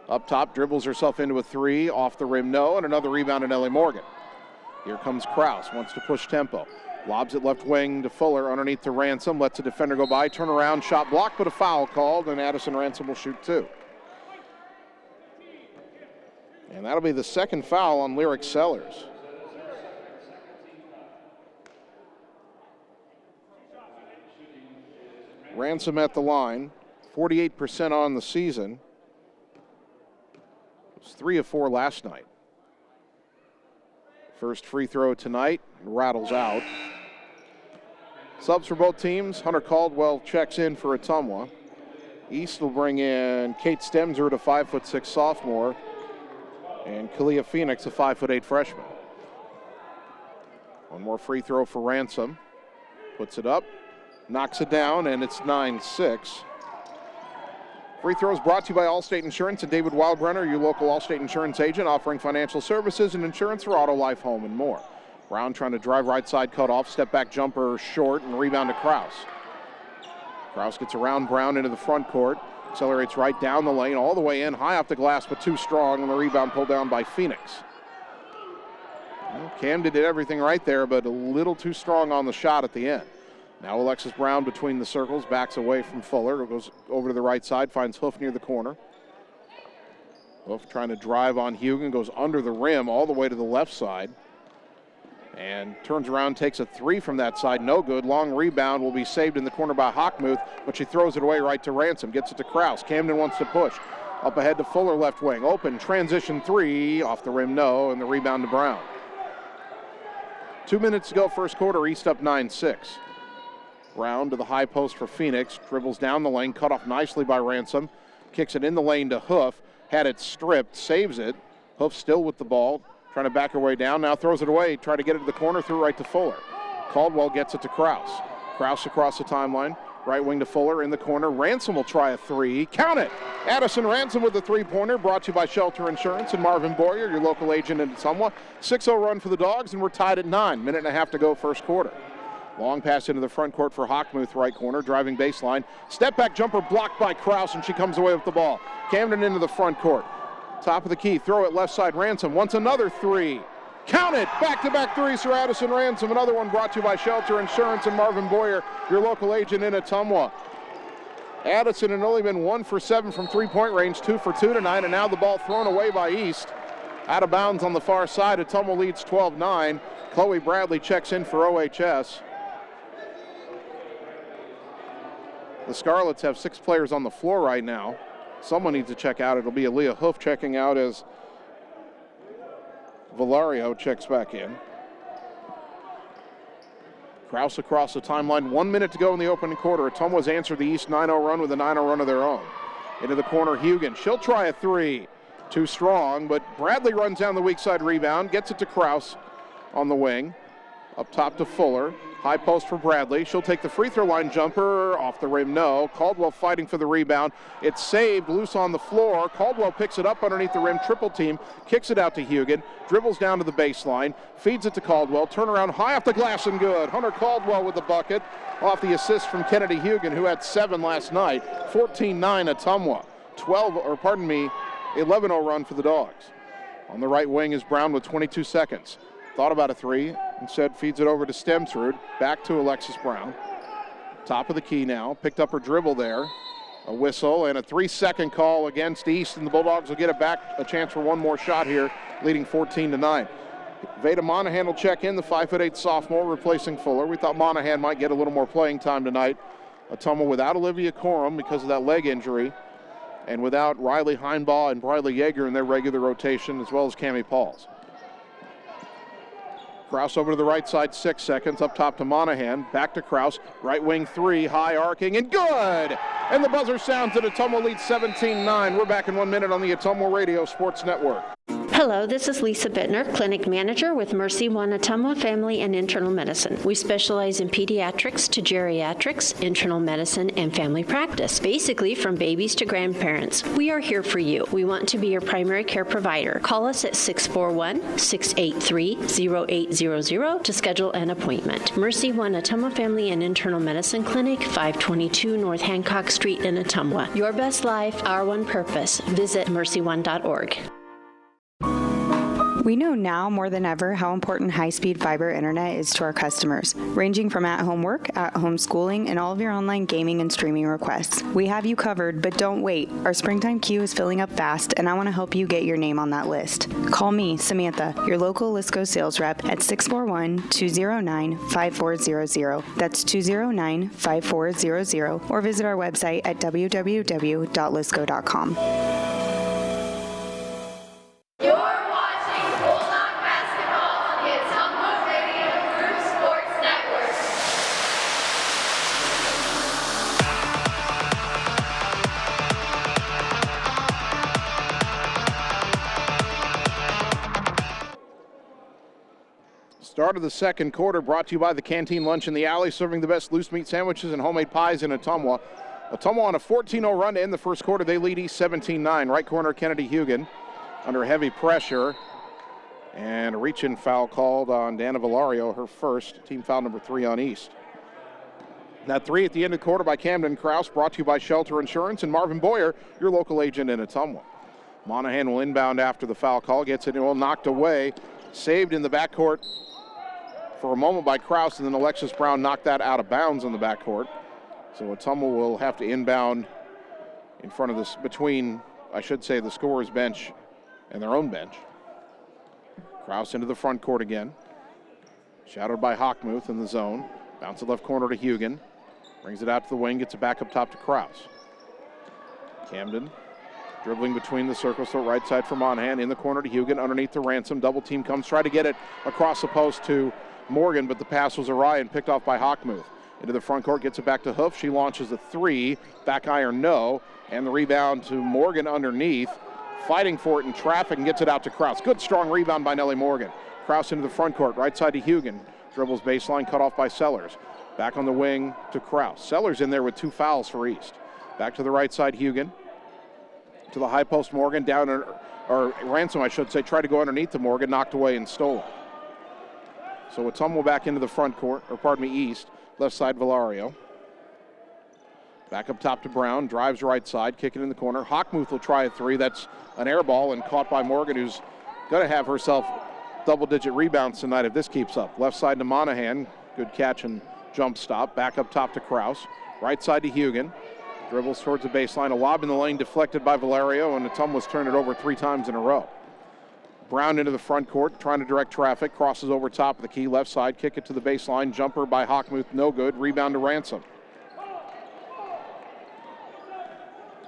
Up top, dribbles herself into a three, off the rim, no, and another rebound to Nellie Morgan. Here comes Kraus, wants to push tempo. Lobs it left wing to Fuller, underneath to Ransom, lets the defender go by, turn around, shot blocked, but a foul called, and Addison Ransom will shoot 2. And that'll be the second foul on Lyric Sellers. Ransom at the line, 48% on the season. It was 3 of 4 last night. First free throw tonight, rattles out. Subs for both teams. Hunter Caldwell checks in for Ottumwa. East will bring in Kate Stemser, a 5'6" sophomore, and Kalia Phoenix, a 5'8" freshman. One more free throw for Ransom. Puts it up, knocks it down, and it's 9-6. Free throws brought to you by Allstate Insurance and David Wildbrenner, your local Allstate Insurance agent, offering financial services and insurance for auto, life, home, and more. Brown trying to drive right side, cut off, step back jumper short, and rebound to Kraus. Kraus gets around Brown into the front court, accelerates right down the lane, all the way in, high off the glass, but too strong, and the rebound pulled down by Phoenix. Well, Camden did everything right there, but a little too strong on the shot at the end. Now Alexis Brown between the circles, backs away from Fuller, goes over to the right side, finds Hoof near the corner. Hoof trying to drive on Heughan, goes under the rim all the way to the left side, and turns around, takes a three from that side, no good. Long rebound will be saved in the corner by Hockmuth, but she throws it away right to Ransom, gets it to Kraus. Camden wants to push. Up ahead to Fuller, left wing, open, transition three, off the rim, no, and the rebound to Brown. 2 minutes to go first quarter, East up 9-6. Brown to the high post for Phoenix, dribbles down the lane, cut off nicely by Ransom, kicks it in the lane to Hoof, had it stripped, saves it. Hoof still with the ball, trying to back her way down, now throws it away, try to get it to the corner, threw right to Fuller. Caldwell gets it to Kraus. Kraus across the timeline, right wing to Fuller in the corner. Ransom will try a three, count it! Addison Ransom with the three-pointer, brought to you by Shelter Insurance and Marvin Boyer, your local agent in Ottumwa. 6-0 run for the Dogs, and we're tied at 9. Minute and a half to go first quarter. Long pass into the front court for Hockmuth, right corner, driving baseline. Step back jumper blocked by Kraus, and she comes away with the ball. Camden into the front court. Top of the key, throw it left side, Ransom wants another three. Count it! Back-to-back threes for Addison Ransom. Another one brought to you by Shelter Insurance and Marvin Boyer, your local agent in Ottumwa. Addison had only been 1 for 7 from three-point range, 2 for 2 tonight, and now the ball thrown away by East. Out of bounds on the far side. Ottumwa leads 12-9. Chloe Bradley checks in for OHS. The Scarlets have 6 players on the floor right now. Someone needs to check out. It'll be Aaliyah Hoof checking out as Valario checks back in. Krause across the timeline. 1 minute to go in the opening quarter. Ottumwa's answered the East 9-0 run with a 9-0 run of their own. Into the corner, Heughan. She'll try a three. Too strong, but Bradley runs down the weak side rebound, gets it to Krause on the wing. Up top to Fuller. High post for Bradley. She'll take the free throw line jumper. Off the rim, no. Caldwell fighting for the rebound. It's saved, loose on the floor. Caldwell picks it up underneath the rim, triple team, kicks it out to Heughan, dribbles down to the baseline, feeds it to Caldwell, turnaround high off the glass and good. Hunter Caldwell with the bucket off the assist from Kennedy Heughan, who had 7 last night. 14-9 Ottumwa. 11-0 run for the Dogs. On the right wing is Brown with 22 seconds. Thought about a three, instead feeds it over to Stemsrud. Back to Alexis Brown. Top of the key now, picked up her dribble there. A whistle and a 3-second call against East, and the Bulldogs will get it back, a chance for one more shot here, leading 14-9. Veda Monahan will check in, the 5'8" sophomore, replacing Fuller. We thought Monahan might get a little more playing time tonight. Ottumwa without Olivia Corum because of that leg injury, and without Riley Heinbaugh and Briley Yeager in their regular rotation, as well as Cammie Pauls. Krause over to the right side, 6 seconds, up top to Monahan, back to Krause, right wing three, high arcing, and good! And the buzzer sounds that Ottumwa leads 17-9. We're back in 1 minute on the Ottumwa Radio Sports Network. Hello, this is Lisa Bittner, Clinic Manager with Mercy One Ottumwa Family and Internal Medicine. We specialize in pediatrics to geriatrics, internal medicine, and family practice. Basically, from babies to grandparents. We are here for you. We want to be your primary care provider. Call us at 641-683-0800 to schedule an appointment. Mercy One Ottumwa Family and Internal Medicine Clinic, 522 North Hancock Street in Ottumwa. Your best life, our one purpose. Visit mercyone.org. We know now more than ever how important high-speed fiber internet is to our customers, ranging from at-home work, at-home schooling, and all of your online gaming and streaming requests. We have you covered, but don't wait. Our springtime queue is filling up fast, and I want to help you get your name on that list. Call me, Samantha, your local Lisco sales rep at 641-209-5400. That's 209-5400, or visit our website at www.lisco.com. Start of the second quarter brought to you by the Canteen Lunch in the Alley, serving the best loose meat sandwiches and homemade pies in Ottumwa. Ottumwa on a 14-0 run to end the first quarter. They lead East 17-9. Right corner, Kennedy Heughan under heavy pressure. And a reach-in foul called on Dana Valario, her first, team foul number 3 on East. That three at the end of the quarter by Camden Krause, brought to you by Shelter Insurance and Marvin Boyer, your local agent in Ottumwa. Monahan will inbound after the foul call, gets it knocked away, saved in the backcourt for a moment by Krause, and then Alexis Brown knocked that out of bounds in the backcourt. So Ottumwa will have to inbound in front of this, between, I should say, the scorer's bench and their own bench. Krause into the front court again. Shadowed by Hockmuth in the zone. Bounce it left corner to Heughan. Brings it out to the wing, gets it back up top to Krause. Camden dribbling between the circles to the right side for Monahan. In the corner to Heughan, underneath the Ransom. Double team comes, try to get it across the post to Morgan, but the pass was awry and picked off by Hockmuth. Into the front court, gets it back to Hoof. She launches a three. Back iron, no. And the rebound to Morgan underneath. Fighting for it in traffic and gets it out to Krause. Good strong rebound by Nellie Morgan. Krause into the front court, right side to Heughan. Dribbles baseline, cut off by Sellers. Back on the wing to Krause. Sellers in there with 2 fouls for East. Back to the right side, Heughan. To the high post, Morgan. Down, or Ransom, I should say, tried to go underneath to Morgan, knocked away and stolen. So Ottumwa back into the front court, or pardon me, East. Left side, Valario. Back up top to Brown, drives right side, kick it in the corner. Hockmuth will try a three. That's an air ball and caught by Morgan, who's going to have herself double-digit rebounds tonight if this keeps up. Left side to Monahan. Good catch and jump stop. Back up top to Krause. Right side to Heughan. Dribbles towards the baseline. A lob in the lane deflected by Valerio, and Ottumwa's turned it over 3 times in a row. Brown into the front court, trying to direct traffic. Crosses over top of the key, left side. Kick it to the baseline. Jumper by Hochmuth, no good. Rebound to Ransom.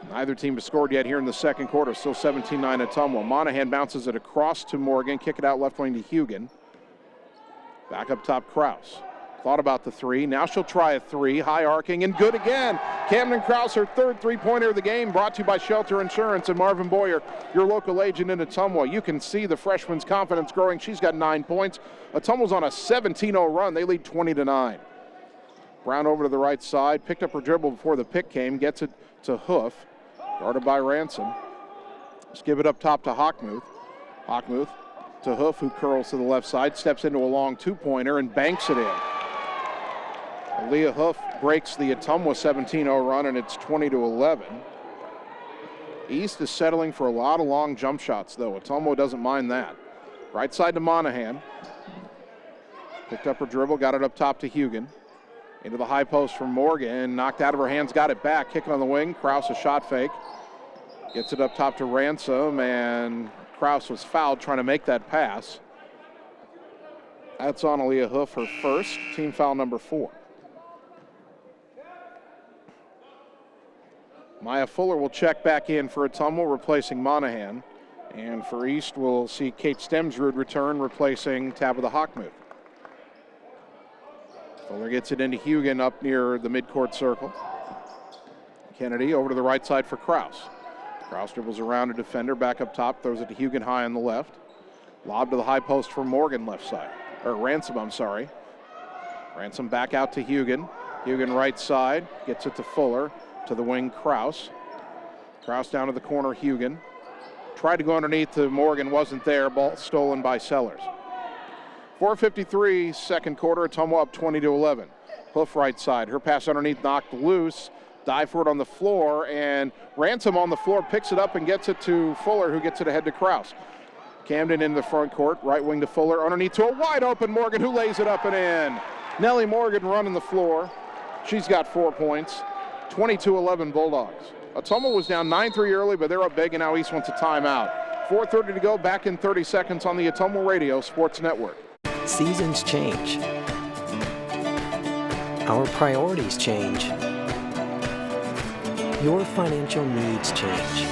Neither team has scored yet here in the second quarter. Still 17-9 Ottumwa. Monahan bounces it across to Morgan. Kick it out left wing to Heughan. Back up top, Krause. Thought about the 3. Now she'll try a 3. High arcing and good again. Camden Krause, her 3rd three-pointer of the game. Brought to you by Shelter Insurance and Marvin Boyer, your local agent in Ottumwa. You can see the freshman's confidence growing. She's got 9 points. Ottumwa's on a 17-0 run. They lead 20-9. Brown over to the right side. Picked up her dribble before the pick came. Gets it to Hoof. Guarded by Ransom. Let's give it up top to Hochmuth. Hochmuth to Hoof, who curls to the left side. Steps into a long 2-pointer and banks it in. Aaliyah Hoof breaks the Ottumwa 17-0 run, and it's 20-11. East is settling for a lot of long jump shots, though. Ottumwa doesn't mind that. Right side to Monahan. Picked up her dribble, got it up top to Heughan. Into the high post from Morgan, knocked out of her hands, got it back, kicking on the wing. Krause a shot fake. Gets it up top to Ransom, and Krause was fouled trying to make that pass. That's on Aaliyah Hoof, her first, team foul number 4. Maya Fuller will check back in for Ottumwa, replacing Monahan. And for East, we'll see Kate Stemsrud return, replacing Tabitha Hochmuth. Fuller gets it into Heughan up near the midcourt circle. Kennedy over to the right side for Krause. Krause dribbles around a defender, back up top, throws it to Heughan high on the left. Lob to the high post for Morgan left side. Or Ransom, I'm sorry. Ransom back out to Heughan. Heughan right side, gets it to Fuller. To the wing, Krause. Krause down to the corner, Heughan. Tried to go underneath to Morgan, wasn't there. Ball stolen by Sellers. 4:53, second quarter. Ottumwa up 20-11. Hoof right side. Her pass underneath knocked loose. Dive for it on the floor, and Ransom on the floor picks it up and gets it to Fuller, who gets it ahead to Krause. Camden in the front court, right wing to Fuller. Underneath to a wide open Morgan, who lays it up and in. Nellie Morgan running the floor. She's got 4 points. 22-11 Bulldogs. Ottumwa was down 9-3 early, but they're up big, and now East wants a timeout. 4:30 to go, back in 30 seconds on the Ottumwa Radio Sports Network. Seasons change. Our priorities change. Your financial needs change.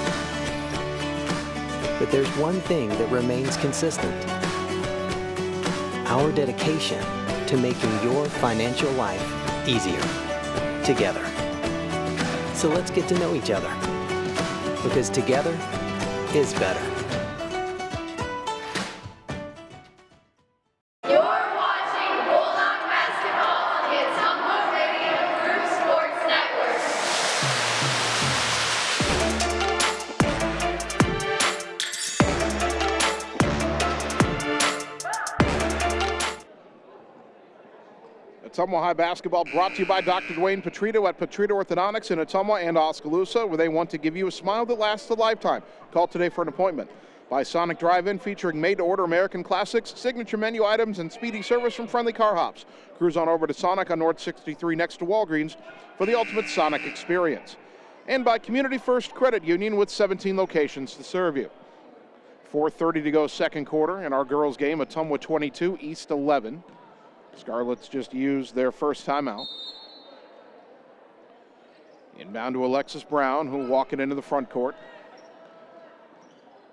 But there's one thing that remains consistent. Our dedication to making your financial life easier together. So let's get to know each other, because together is better. You're watching Bulldog basketball on the Ottumwa Radio Group Sports Network. Ottumwa High basketball brought to you by Dr. Dwayne Petrito at Petrito Orthodontics in Ottumwa and Oskaloosa, where they want to give you a smile that lasts a lifetime. Call today for an appointment. By Sonic Drive-In, featuring made-to-order American classics, signature menu items, and speedy service from friendly car hops. Cruise on over to Sonic on North 63 next to Walgreens for the ultimate Sonic experience. And by Community First Credit Union, with 17 locations to serve you. 4:30 to go, second quarter, in our girls' game. Ottumwa 22, East 11. Scarlets just used their first timeout. Inbound to Alexis Brown, who will walk it into the front court.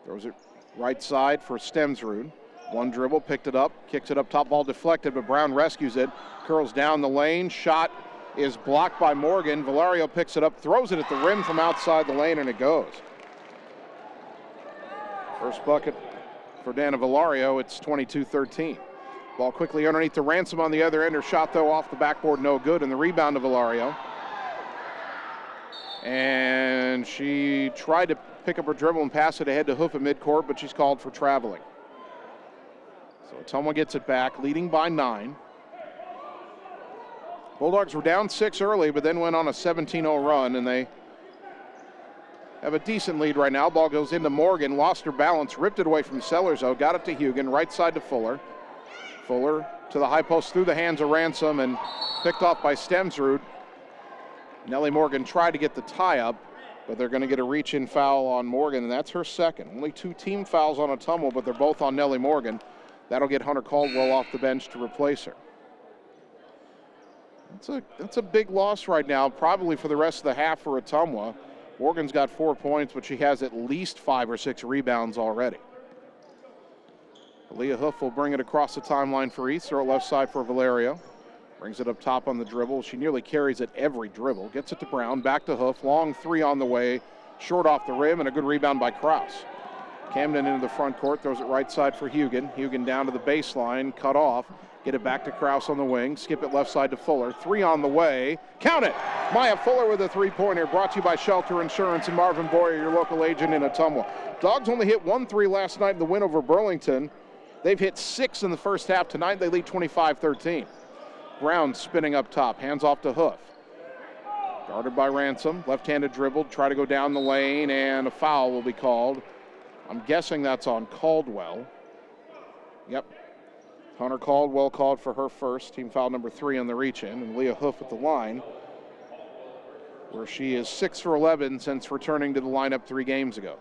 Throws it right side for Stemsrud. One dribble, picked it up, kicks it up top, ball deflected, but Brown rescues it. Curls down the lane, shot is blocked by Morgan. Valerio picks it up, throws it at the rim from outside the lane, and it goes. First bucket for Dana Valerio, it's 22-13. Ball quickly underneath to Ransom on the other end. Her shot, though, off the backboard, no good. And the rebound to Valerio. And she tried to pick up her dribble and pass it ahead to Hoof at midcourt, but she's called for traveling. So Ottumwa gets it back, leading by 9. Bulldogs were down 6 early, but then went on a 17-0 run, and they have a decent lead right now. Ball goes into Morgan, lost her balance, ripped it away from Sellers, though, got it to Heughan, right side to Fuller. Fuller to the high post through the hands of Ransom and picked off by Stemsrud. Nellie Morgan tried to get the tie-up, but they're going to get a reach-in foul on Morgan, and that's her second. Only 2 team fouls on Ottumwa, but they're both on Nellie Morgan. That'll get Hunter Caldwell off the bench to replace her. That's a big loss right now, probably for the rest of the half for Ottumwa. Morgan's got 4 points, but she has at least 5 or 6 rebounds already. Leah Hoof will bring it across the timeline for East. Throw it left side for Valerio. Brings it up top on the dribble. She nearly carries it every dribble. Gets it to Brown. Back to Hoof. Long 3 on the way. Short off the rim, and a good rebound by Kraus. Camden into the front court. Throws it right side for Heughan. Heughan down to the baseline. Cut off. Get it back to Kraus on the wing. Skip it left side to Fuller. 3 on the way. Count it! Maya Fuller with a 3-pointer. Brought to you by Shelter Insurance and Marvin Boyer, your local agent in Ottumwa. Dogs only hit 1 3 last night in the win over Burlington. They've hit 6 in the first half. Tonight they lead 25-13. Brown spinning up top. Hands off to Hoof. Guarded by Ransom. Left-handed dribble. Try to go down the lane, and a foul will be called. I'm guessing that's on Caldwell. Yep. Hunter Caldwell called for her first. Team foul number 3 on the reach-in. And Leah Hoof at the line, where she is 6 for 11 since returning to the lineup 3 games ago.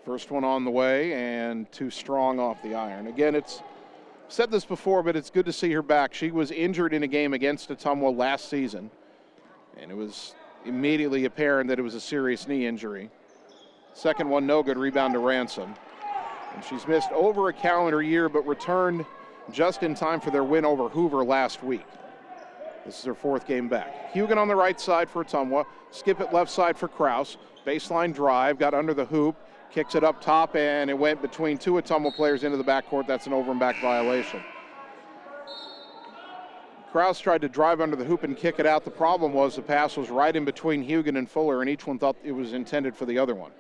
First one on the way, and too strong off the iron. Again, it's said this before, but it's good to see her back. She was injured in a game against Ottumwa last season, and it was immediately apparent that it was a serious knee injury. Second one, no good. Rebound to Ransom. And she's missed over a calendar year, but returned just in time for their win over Hoover last week. This is her 4th game back. Heughan on the right side for Ottumwa. Skip it left side for Kraus. Baseline drive, got under the hoop. Kicks it up top, and it went between 2 Ottumwa players into the backcourt. That's an over and back violation. Kraus tried to drive under the hoop and kick it out. The problem was the pass was right in between Heughan and Fuller, and each one thought it was intended for the other one.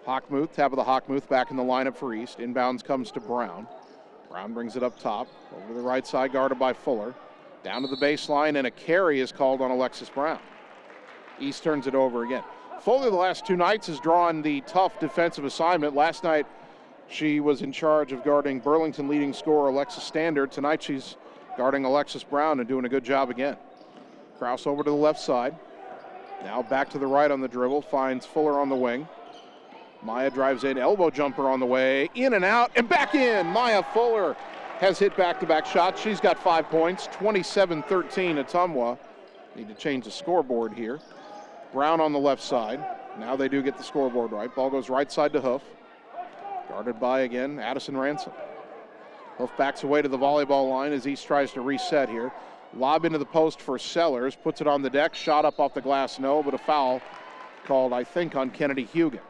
Hockmuth, Tabitha Hockmuth back in the lineup for East. Inbounds comes to Brown. Brown brings it up top, over to the right side, guarded by Fuller. Down to the baseline, and a carry is called on Alexis Brown. East turns it over again. Fuller the last 2 nights has drawn the tough defensive assignment. Last night she was in charge of guarding Burlington leading scorer Alexis Standard. Tonight she's guarding Alexis Brown and doing a good job again. Kraus over to the left side. Now back to the right on the dribble. Finds Fuller on the wing. Maya drives in. Elbow jumper on the way. In and out and back in. Maya Fuller has hit back-to-back shots. She's got 5 points. 27-13 Ottumwa. Need to change the scoreboard here. Brown on the left side. Now they do get the scoreboard right. Ball goes right side to Hoof. Guarded by, again, Addison Ransom. Hoof backs away to the volleyball line as East tries to reset here. Lob into the post for Sellers. Puts it on the deck. Shot up off the glass, no, but a foul called, I think, on Kennedy Heughan.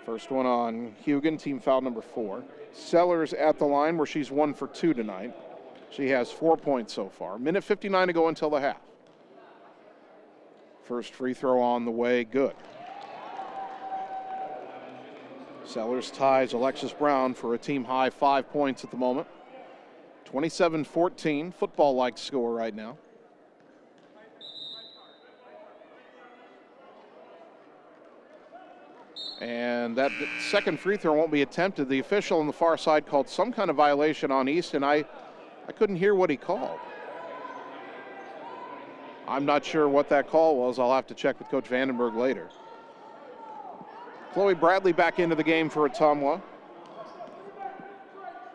First one on Heughan, team foul number 4. Sellers at the line where she's 1 for 2 tonight. She has 4 points so far. Minute 59 to go until the half. First free throw on the way, good. Sellers ties Alexis Brown for a team high 5 points at the moment. 27-14, football-like score right now. And that second free throw won't be attempted. The official on the far side called some kind of violation on East, and I couldn't hear what he called. I'm not sure what that call was. I'll have to check with Coach Vandenberg later. Chloe Bradley back into the game for Ottumwa.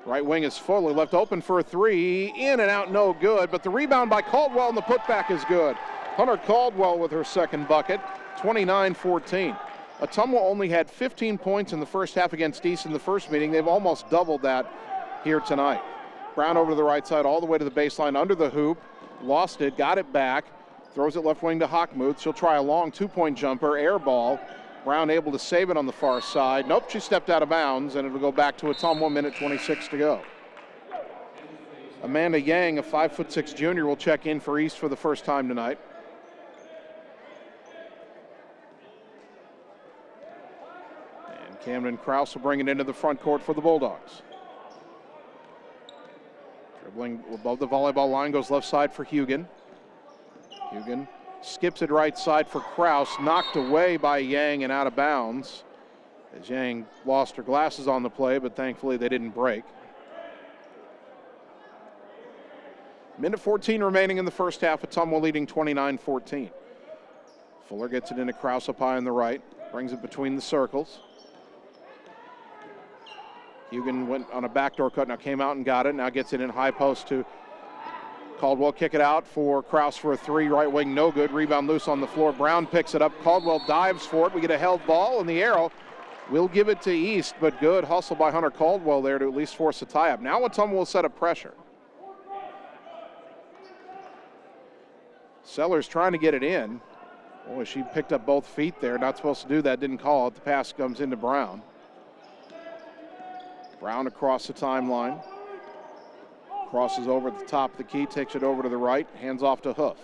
Right wing is Fuller, left open for a 3. In and out, no good, but the rebound by Caldwell and the putback is good. Hunter Caldwell with her second bucket, 29-14. Ottumwa only had 15 points in the first half against East in the first meeting. They've almost doubled that here tonight. Brown over to the right side, all the way to the baseline, under the hoop. Lost it, got it back. Throws it left wing to Hockmuth. She'll try a long 2-point jumper, air ball. Brown able to save it on the far side. Nope, she stepped out of bounds, and it'll go back to Ottumwa, minute 26 to go. Amanda Yang, a 5'6" junior, will check in for East for the first time tonight. And Camden Kraus will bring it into the front court for the Bulldogs. Dribbling above the volleyball line, goes left side for Heughan. Heughan skips it right side for Kraus, knocked away by Yang and out of bounds. As Yang lost her glasses on the play, but thankfully they didn't break. Minute 14 remaining in the first half. Ottumwa leading 29-14. Fuller gets it into Krause up high on the right. Brings it between the circles. Heughan went on a backdoor cut, now came out and got it. Now gets it in high post to Caldwell. Kick it out for Krause for a three. Right wing, no good. Rebound loose on the floor. Brown picks it up. Caldwell dives for it. We get a held ball, and the arrow will give it to East, but good hustle by Hunter Caldwell there to at least force a tie-up. Now Ottumwa will set up pressure. Sellers trying to get it in. Boy, she picked up both feet there. Not supposed to do that, didn't call it. The pass comes into Brown. Brown across the timeline. Crosses over at the top of the key, takes it over to the right, hands off to Hoof.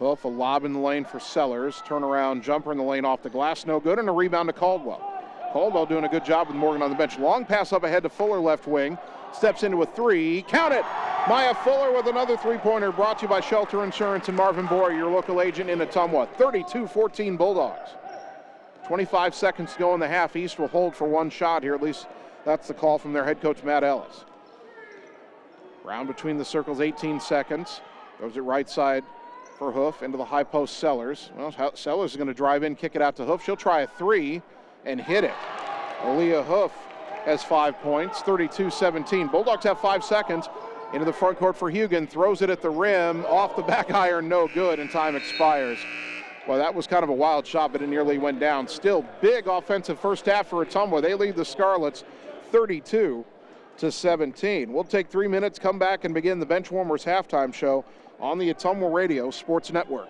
Hoof, a lob in the lane for Sellers. Turnaround jumper in the lane off the glass, no good, and a rebound to Caldwell. Caldwell doing a good job with Morgan on the bench. Long pass up ahead to Fuller, left wing. Steps into a three. Count it! Maya Fuller with another three-pointer, brought to you by Shelter Insurance and Marvin Boyer, your local agent in Ottumwa. 32-14 Bulldogs. 25 seconds to go in the half. East will hold for one shot here. At least that's the call from their head coach, Matt Ellis. Brown between the circles, 18 seconds. Goes it right side for Hoof into the high post Sellers. Well, Sellers is going to drive in, kick it out to Hoof. She'll try a three and hit it. Aaliyah Hoof has 5 points, 32-17. Bulldogs have 5 seconds. Into the front court for Heughan, throws it at the rim, off the back iron, no good, and time expires. Well, that was kind of a wild shot, but it nearly went down. Still big offensive first half for Ottumwa. They lead the Scarlets 32-17. We'll take 3 minutes, come back, and begin the Benchwarmers halftime show on the Ottumwa Radio Sports Network.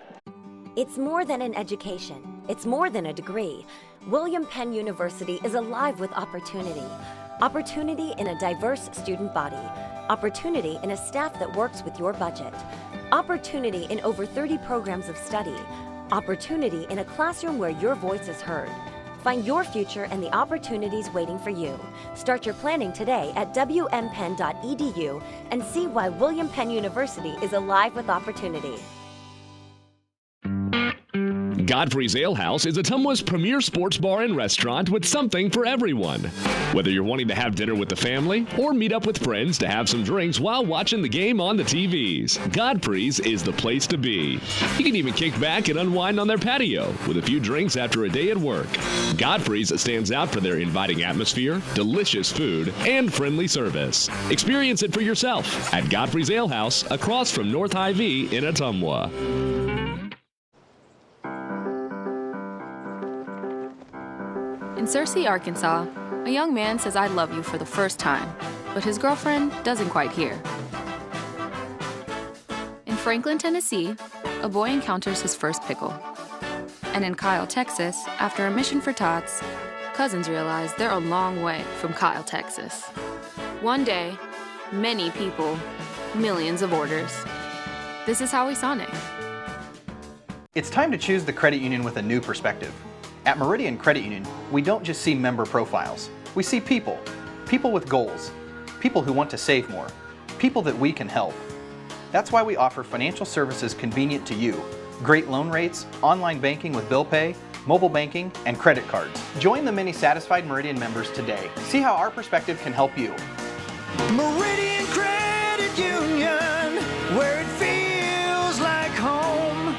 It's more than an education. It's more than a degree. William Penn University is alive with opportunity. Opportunity in a diverse student body. Opportunity in a staff that works with your budget. Opportunity in over 30 programs of study. Opportunity in a classroom where your voice is heard. Find your future and the opportunities waiting for you. Start your planning today at wmpenn.edu and see why William Penn University is alive with opportunity. Godfrey's Ale House is Ottumwa's premier sports bar and restaurant with something for everyone. Whether you're wanting to have dinner with the family or meet up with friends to have some drinks while watching the game on the TVs, Godfrey's is the place to be. You can even kick back and unwind on their patio with a few drinks after a day at work. Godfrey's stands out for their inviting atmosphere, delicious food, and friendly service. Experience it for yourself at Godfrey's Ale House across from North Hy-Vee in Ottumwa. In Searcy, Arkansas, a young man says I love you for the first time, but his girlfriend doesn't quite hear. In Franklin, Tennessee, a boy encounters his first pickle. And in Kyle, Texas, after a mission for tots, cousins realize they're a long way from Kyle, Texas. One day, many people, millions of orders. This is how we Sonic. It's time to choose the credit union with a new perspective. At Meridian Credit Union, we don't just see member profiles. We see people. People with goals. People who want to save more. People that we can help. That's why we offer financial services convenient to you. Great loan rates, online banking with bill pay, mobile banking, and credit cards. Join the many satisfied Meridian members today. See how our perspective can help you. Meridian Credit Union, where it feels like home.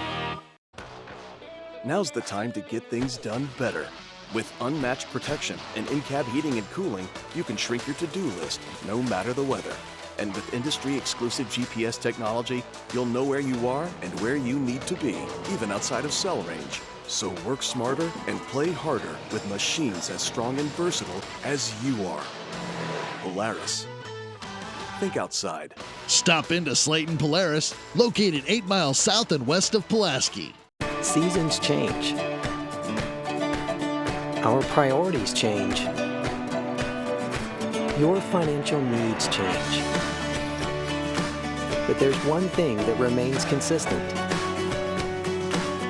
Now's the time to get things done better. With unmatched protection and in-cab heating and cooling, you can shrink your to-do list no matter the weather. And with industry-exclusive GPS technology, you'll know where you are and where you need to be, even outside of cell range. So work smarter and play harder with machines as strong and versatile as you are. Polaris. Think outside. Stop into Slayton Polaris, located 8 miles south and west of Pulaski. Seasons change. Our priorities change. Your financial needs change. But there's one thing that remains consistent.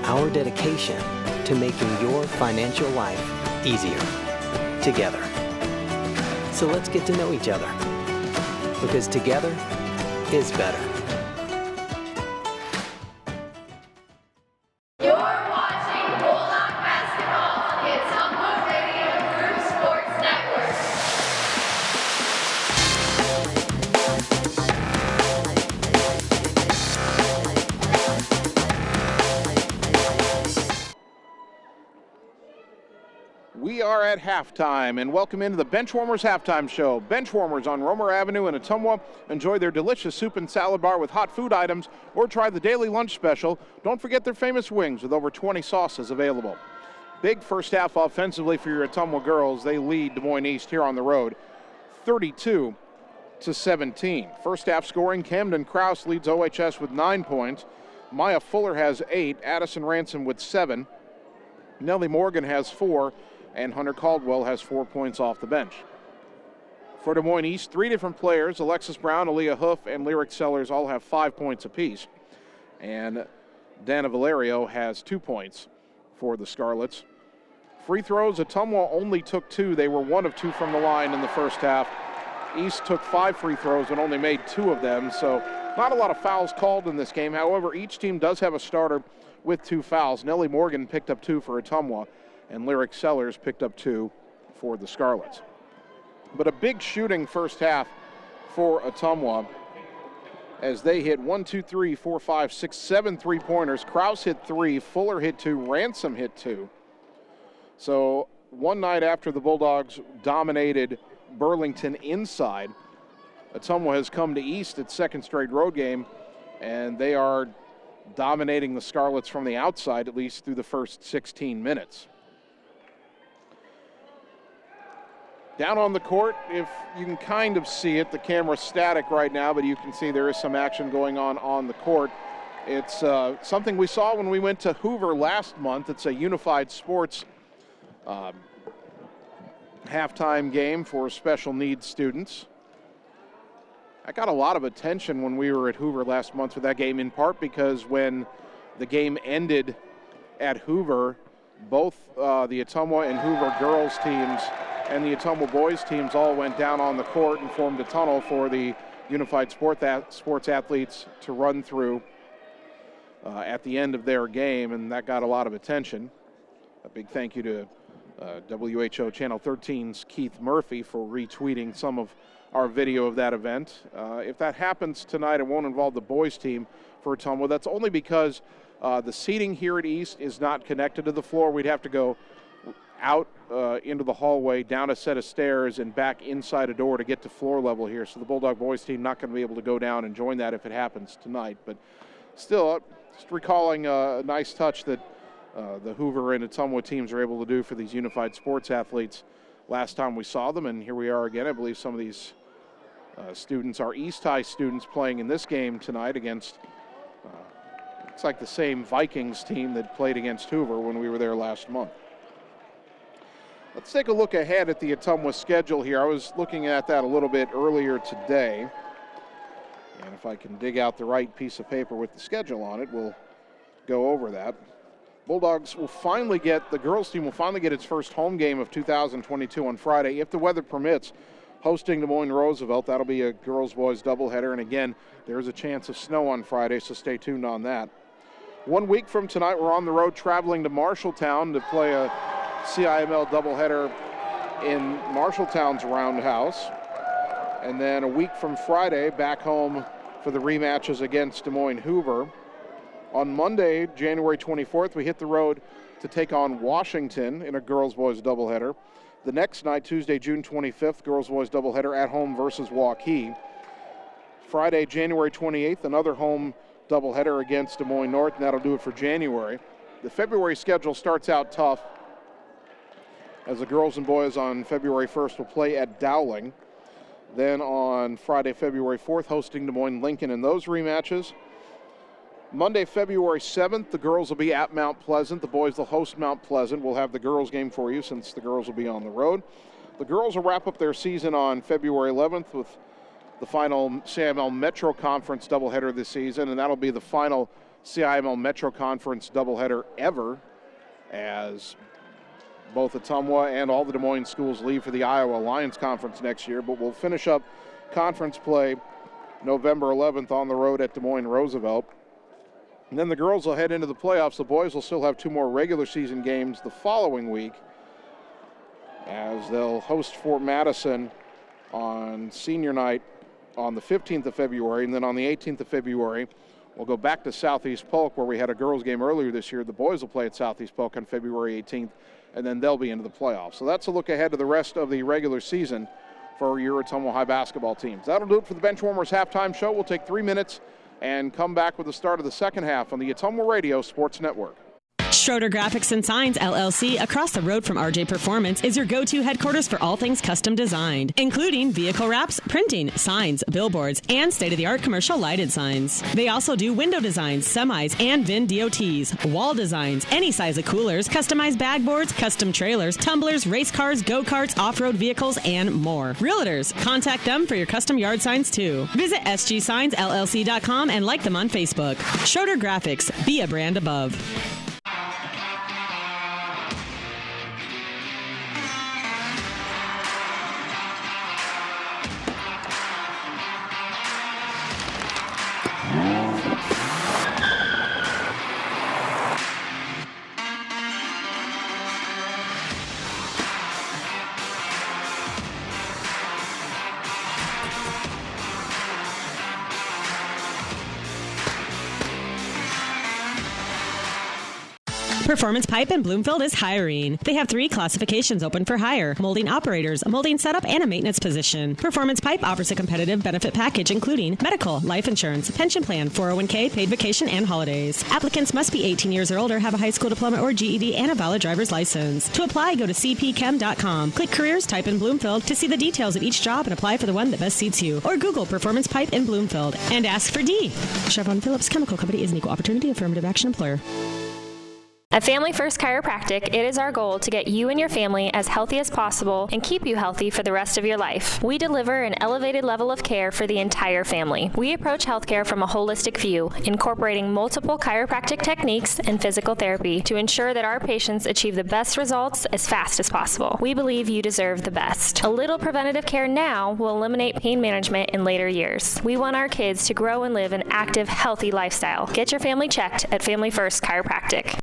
Our dedication to making your financial life easier together. So let's get to know each other, because together is better. You're watching Bulldog basketball on the Ottumwa Radio We are at halftime, and welcome into the Benchwarmers Halftime Show. Benchwarmers on Romer Avenue in Ottumwa. Enjoy their delicious soup and salad bar with hot food items, or try the daily lunch special. Don't forget their famous wings with over 20 sauces available. Big first half offensively for your Ottumwa girls. They lead Des Moines East here on the road, 32-17. First half scoring, Camden Krause leads OHS with 9 points. Maya Fuller has 8, Addison Ransom with 7. Nellie Morgan has 4, and Hunter Caldwell has 4 points off the bench. For Des Moines East, 3 different players, Alexis Brown, Aaliyah Hoof, and Lyric Sellers all have 5 points apiece. And Dana Valerio has 2 points for the Scarlets. Free throws, Ottumwa only took 2. They were 1 of 2 from the line in the first half. East took 5 free throws and only made 2 of them, so not a lot of fouls called in this game. However, each team does have a starter with 2 fouls. Nellie Morgan picked up 2 for Ottumwa, and Lyric Sellers picked up 2 for the Scarlets. But a big shooting first half for Ottumwa as they hit 1, 2, 3, 4, 5, 6, 7 three-pointers. Krause hit 3, Fuller hit 2, Ransom hit 2. So one night after the Bulldogs dominated Burlington inside, Ottumwa has come to East its second straight road game, and they are dominating the Scarlets from the outside, at least through the first 16 minutes. Down on the court, if you can kind of see it, the camera's static right now, but you can see there is some action going on the court. It's something we saw when we went to Hoover last month. It's a Unified Sports halftime game for special needs students. I got a lot of attention when we were at Hoover last month for that game, in part because when the game ended at Hoover, both the Ottumwa and Hoover girls teams and the Ottumwa boys teams all went down on the court and formed a tunnel for the Unified Sports athletes to run through at the end of their game, and that got a lot of attention. A big thank you to WHO Channel 13's Keith Murphy for retweeting some of our video of that event. If that happens tonight, it won't involve the boys team for Ottumwa. That's only because the seating here at East is not connected to the floor. We'd have to go out into the hallway, down a set of stairs, and back inside a door to get to floor level here. So the Bulldog boys team not going to be able to go down and join that if it happens tonight. But still, just recalling a nice touch that the Hoover and Ottumwa teams are able to do for these Unified Sports athletes last time we saw them, and here we are again. I believe some of these students are East High students playing in this game tonight against, it's like the same Vikings team that played against Hoover when we were there last month. Let's take a look ahead at the Ottumwa schedule here. I was looking at that a little bit earlier today, and if I can dig out the right piece of paper with the schedule on it, we'll go over that. Bulldogs will finally get, the girls team will finally get its first home game of 2022 on Friday, if the weather permits, hosting Des Moines Roosevelt. That'll be a girls-boys doubleheader, and again, there's a chance of snow on Friday, so stay tuned on that. 1 week from tonight, we're on the road traveling to Marshalltown to play a CIML doubleheader in Marshalltown's Roundhouse. And then a week from Friday, back home for the rematches against Des Moines Hoover. On Monday, January 24th, we hit the road to take on Washington in a girls-boys doubleheader. The next night, Tuesday, June 25th, girls-boys doubleheader at home versus Waukee. Friday, January 28th, another home doubleheader against Des Moines North, and that'll do it for January. The February schedule starts out tough, as the girls and boys on February 1st will play at Dowling. Then on Friday, February 4th, hosting Des Moines Lincoln in those rematches. Monday, February 7th, the girls will be at Mount Pleasant. The boys will host Mount Pleasant. We'll have the girls game for you since the girls will be on the road. The girls will wrap up their season on February 11th with the final CIML Metro Conference doubleheader this season, and that'll be the final CIML Metro Conference doubleheader ever, as both Ottumwa and all the Des Moines schools leave for the Iowa Alliance Conference next year. But we'll finish up conference play November 11th on the road at Des Moines Roosevelt. And then the girls will head into the playoffs. The boys will still have 2 more regular season games the following week, as they'll host Fort Madison on senior night on the 15th of February, and then on the 18th of February We'll go back to Southeast Polk, where we had a girls' game earlier this year. The boys will play at Southeast Polk on February 18th, and then they'll be into the playoffs. So that's a look ahead to the rest of the regular season for your Ottumwa High basketball teams. That'll do it for the Benchwarmers halftime show. We'll take 3 minutes and come back with the start of the second half on the Ottumwa Radio Sports Network. Schroeder Graphics and Signs, LLC, across the road from RJ Performance, is your go-to headquarters for all things custom designed, including vehicle wraps, printing, signs, billboards, and state-of-the-art commercial lighted signs. They also do window designs, semis, and VIN DOTs, wall designs, any size of coolers, customized bag boards, custom trailers, tumblers, race cars, go-karts, off-road vehicles, and more. Realtors, contact them for your custom yard signs, too. Visit sgsignsllc.com and like them on Facebook. Schroeder Graphics, be a brand above. Performance Pipe in Bloomfield is hiring. They have 3 classifications open for hire: molding operators, molding setup, and a maintenance position. Performance Pipe offers a competitive benefit package including medical, life insurance, pension plan, 401k, paid vacation, and holidays. Applicants must be 18 years or older, have a high school diploma or GED, and a valid driver's license. To apply, go to cpchem.com. Click Careers, type in Bloomfield to see the details of each job and apply for the one that best suits you. Or Google Performance Pipe in Bloomfield and ask for D. Chevron Phillips Chemical Company is an equal opportunity affirmative action employer. At Family First Chiropractic, it is our goal to get you and your family as healthy as possible and keep you healthy for the rest of your life. We deliver an elevated level of care for the entire family. We approach healthcare from a holistic view, incorporating multiple chiropractic techniques and physical therapy to ensure that our patients achieve the best results as fast as possible. We believe you deserve the best. A little preventative care now will eliminate pain management in later years. We want our kids to grow and live an active, healthy lifestyle. Get your family checked at Family First Chiropractic.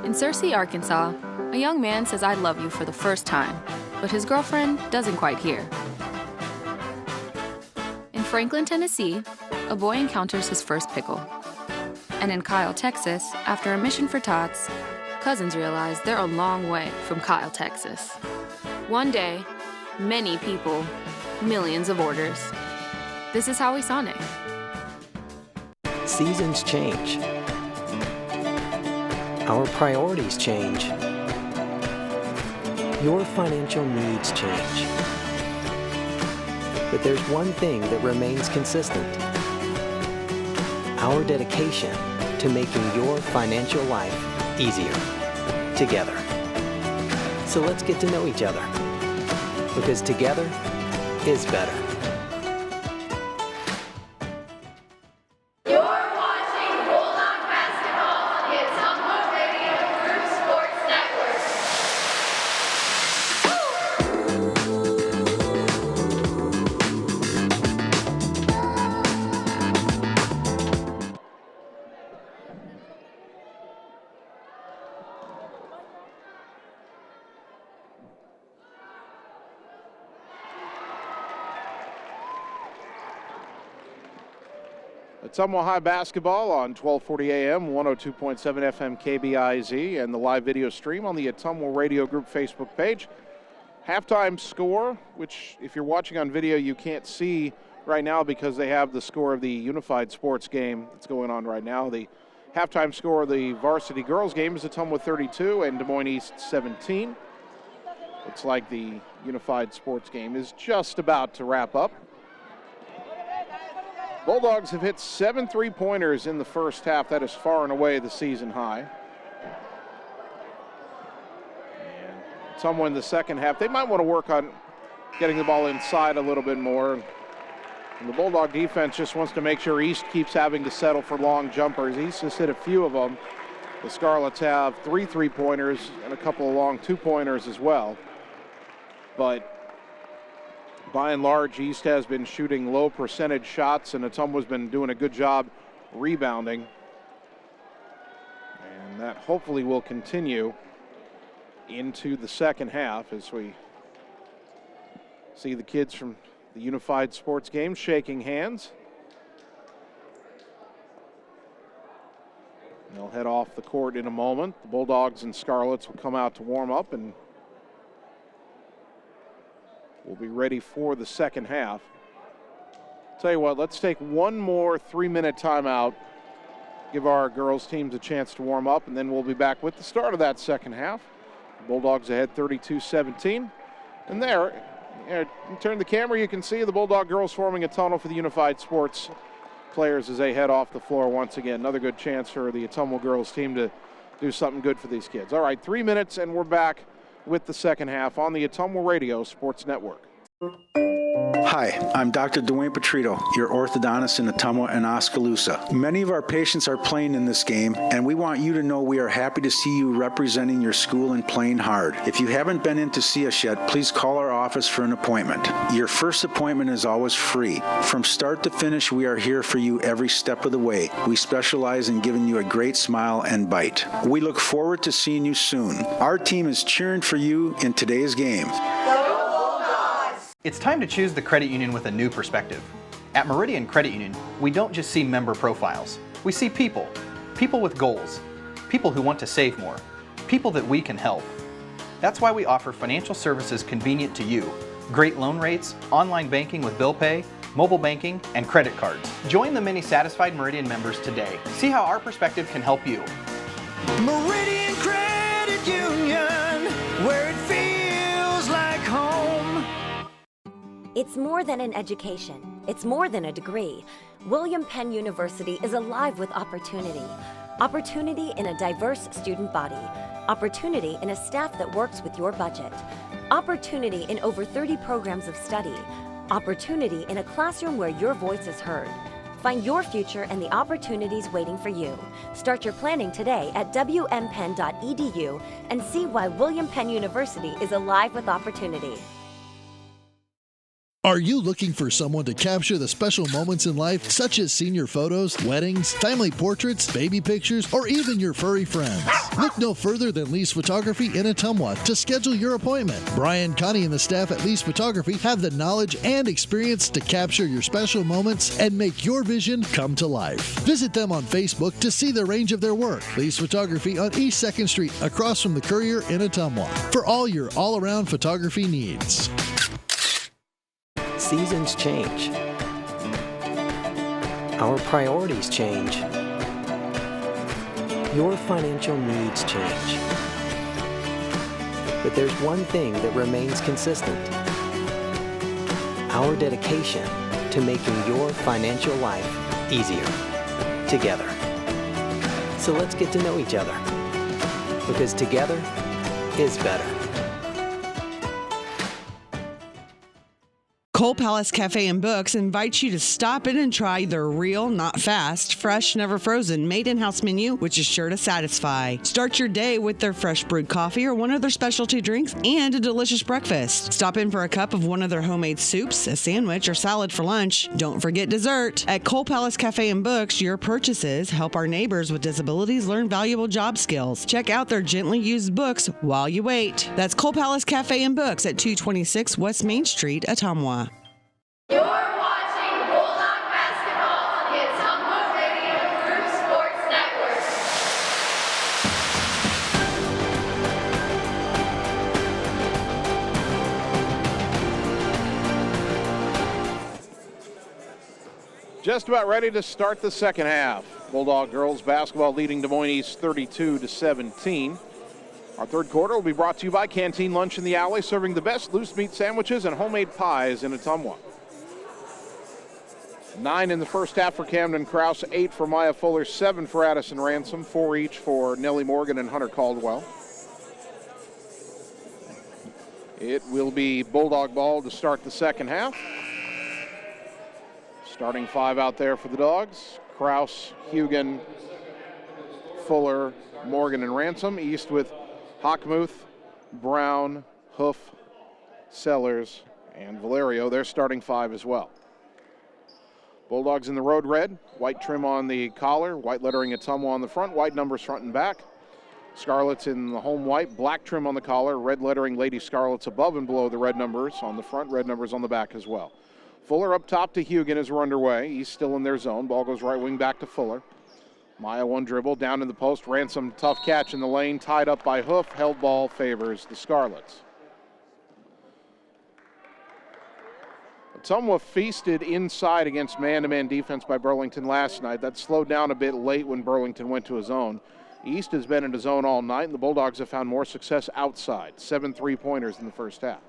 In Searcy, Arkansas, a young man says I love you for the first time, but his girlfriend doesn't quite hear. In Franklin, Tennessee, a boy encounters his first pickle. And in Kyle, Texas, after a mission for tots, cousins realize they're a long way from Kyle, Texas. One day, many people, millions of orders. This is Howie Sonic. Seasons change. Our priorities change. Your financial needs change. But there's one thing that remains consistent: our dedication to making your financial life easier together. So let's get to know each other, because together is better. Ottumwa High basketball on 1240 AM, 102.7 FM KBIZ, and the live video stream on the Ottumwa Radio Group Facebook page. Halftime score, which if you're watching on video you can't see right now because they have the score of the Unified Sports game that's going on right now. The halftime score of the varsity girls game is Ottumwa 32 and Des Moines East 17. Looks like the Unified Sports game is just about to wrap up. Bulldogs have hit 7 3-pointers in the first half. That is far and away the season high. And Ottumwa in the second half, they might want to work on getting the ball inside a little bit more. And the Bulldog defense just wants to make sure East keeps having to settle for long jumpers. East has hit a few of them. The Scarlets have 3 3-pointers and a couple of long 2-pointers as well. But by and large, East has been shooting low percentage shots, and Ottumwa's been doing a good job rebounding. And that hopefully will continue into the second half as we see the kids from the Unified Sports game, shaking hands. They'll head off the court in a moment. The Bulldogs and Scarlets will come out to warm up, and we'll be ready for the second half. Tell you what, let's take one more 3-minute timeout, give our girls teams a chance to warm up, and then we'll be back with the start of that second half. The Bulldogs ahead 32-17. And there, turn the camera, you can see the Bulldog girls forming a tunnel for the Unified Sports players as they head off the floor once again. Another good chance for the Ottumwa girls team to do something good for these kids. All right, 3 minutes, and we're back with the second half on the Ottumwa Radio Sports Network. Hi, I'm Dr. Dwayne Petrito, your orthodontist in Ottumwa and Oskaloosa. Many of our patients are playing in this game, and we want you to know we are happy to see you representing your school and playing hard. If you haven't been in to see us yet, please call our office for an appointment. Your first appointment is always free. From start to finish, we are here for you every step of the way. We specialize in giving you a great smile and bite. We look forward to seeing you soon. Our team is cheering for you in today's game. It's time to choose the credit union with a new perspective. At Meridian Credit Union, we don't just see member profiles. We see people. People with goals. People who want to save more. People that we can help. That's why we offer financial services convenient to you. Great loan rates, online banking with bill pay, mobile banking, and credit cards. Join the many satisfied Meridian members today. See how our perspective can help you. Meridian Credit Union, where it feels like home. It's more than an education. It's more than a degree. William Penn University is alive with opportunity. Opportunity in a diverse student body. Opportunity in a staff that works with your budget. Opportunity in over 30 programs of study. Opportunity in a classroom where your voice is heard. Find your future and the opportunities waiting for you. Start your planning today at wmpenn.edu and see why William Penn University is alive with opportunity. Are you looking for someone to capture the special moments in life, such as senior photos, weddings, family portraits, baby pictures, or even your furry friends? Look no further than Lee's Photography in Ottumwa to schedule your appointment. Brian, Connie, and the staff at Lee's Photography have the knowledge and experience to capture your special moments and make your vision come to life. Visit them on Facebook to see the range of their work. Lee's Photography on East 2nd Street, across from the Courier in Ottumwa, for all your all-around photography needs. Seasons change. Our priorities change. Your financial needs change. But there's one thing that remains consistent: our dedication to making your financial life easier together. So let's get to know each other, because together is better. Cole Palace Cafe and Books invites you to stop in and try their real, not fast, fresh, never frozen, made in-house menu, which is sure to satisfy. Start your day with their fresh brewed coffee or one of their specialty drinks and a delicious breakfast. Stop in for a cup of one of their homemade soups, a sandwich, or salad for lunch. Don't forget dessert. At Cole Palace Cafe and Books, your purchases help our neighbors with disabilities learn valuable job skills. Check out their gently used books while you wait. That's Cole Palace Cafe and Books at 226 West Main Street, Ottumwa. You're watching Bulldog Basketball on the Ottumwa Radio Group Sports Network. Just about ready to start the second half. Bulldog girls basketball leading Des Moines East 32-17. Our third quarter will be brought to you by Canteen Lunch in the Alley, serving the best loose meat sandwiches and homemade pies in Ottumwa. 9 in the first half for Camden Krause, 8 for Maya Fuller, 7 for Addison Ransom, 4 each for Nellie Morgan and Hunter Caldwell. It will be Bulldog ball to start the second half. Starting 5 out there for the Dogs: Krause, Heughan, Fuller, Morgan, and Ransom. East with Hockmuth, Brown, Hoof, Sellers, and Valerio. They're starting 5 as well. Bulldogs in the road red, white trim on the collar, white lettering Ottumwa on the front, white numbers front and back. Scarlets in the home white, black trim on the collar, red lettering Lady Scarlets above and below the red numbers on the front, red numbers on the back as well. Fuller up top to Heughan as we're underway. He's still in their zone. Ball goes right wing back to Fuller. Maya one dribble down in the post. Ransom tough catch in the lane. Tied up by Hoof. Held ball favors the Scarlets. Ottumwa feasted inside against man-to-man defense by Burlington last night. That slowed down a bit late when Burlington went to his zone. East has been in his zone all night, and the Bulldogs have found more success outside. 7 3-pointers in the first half.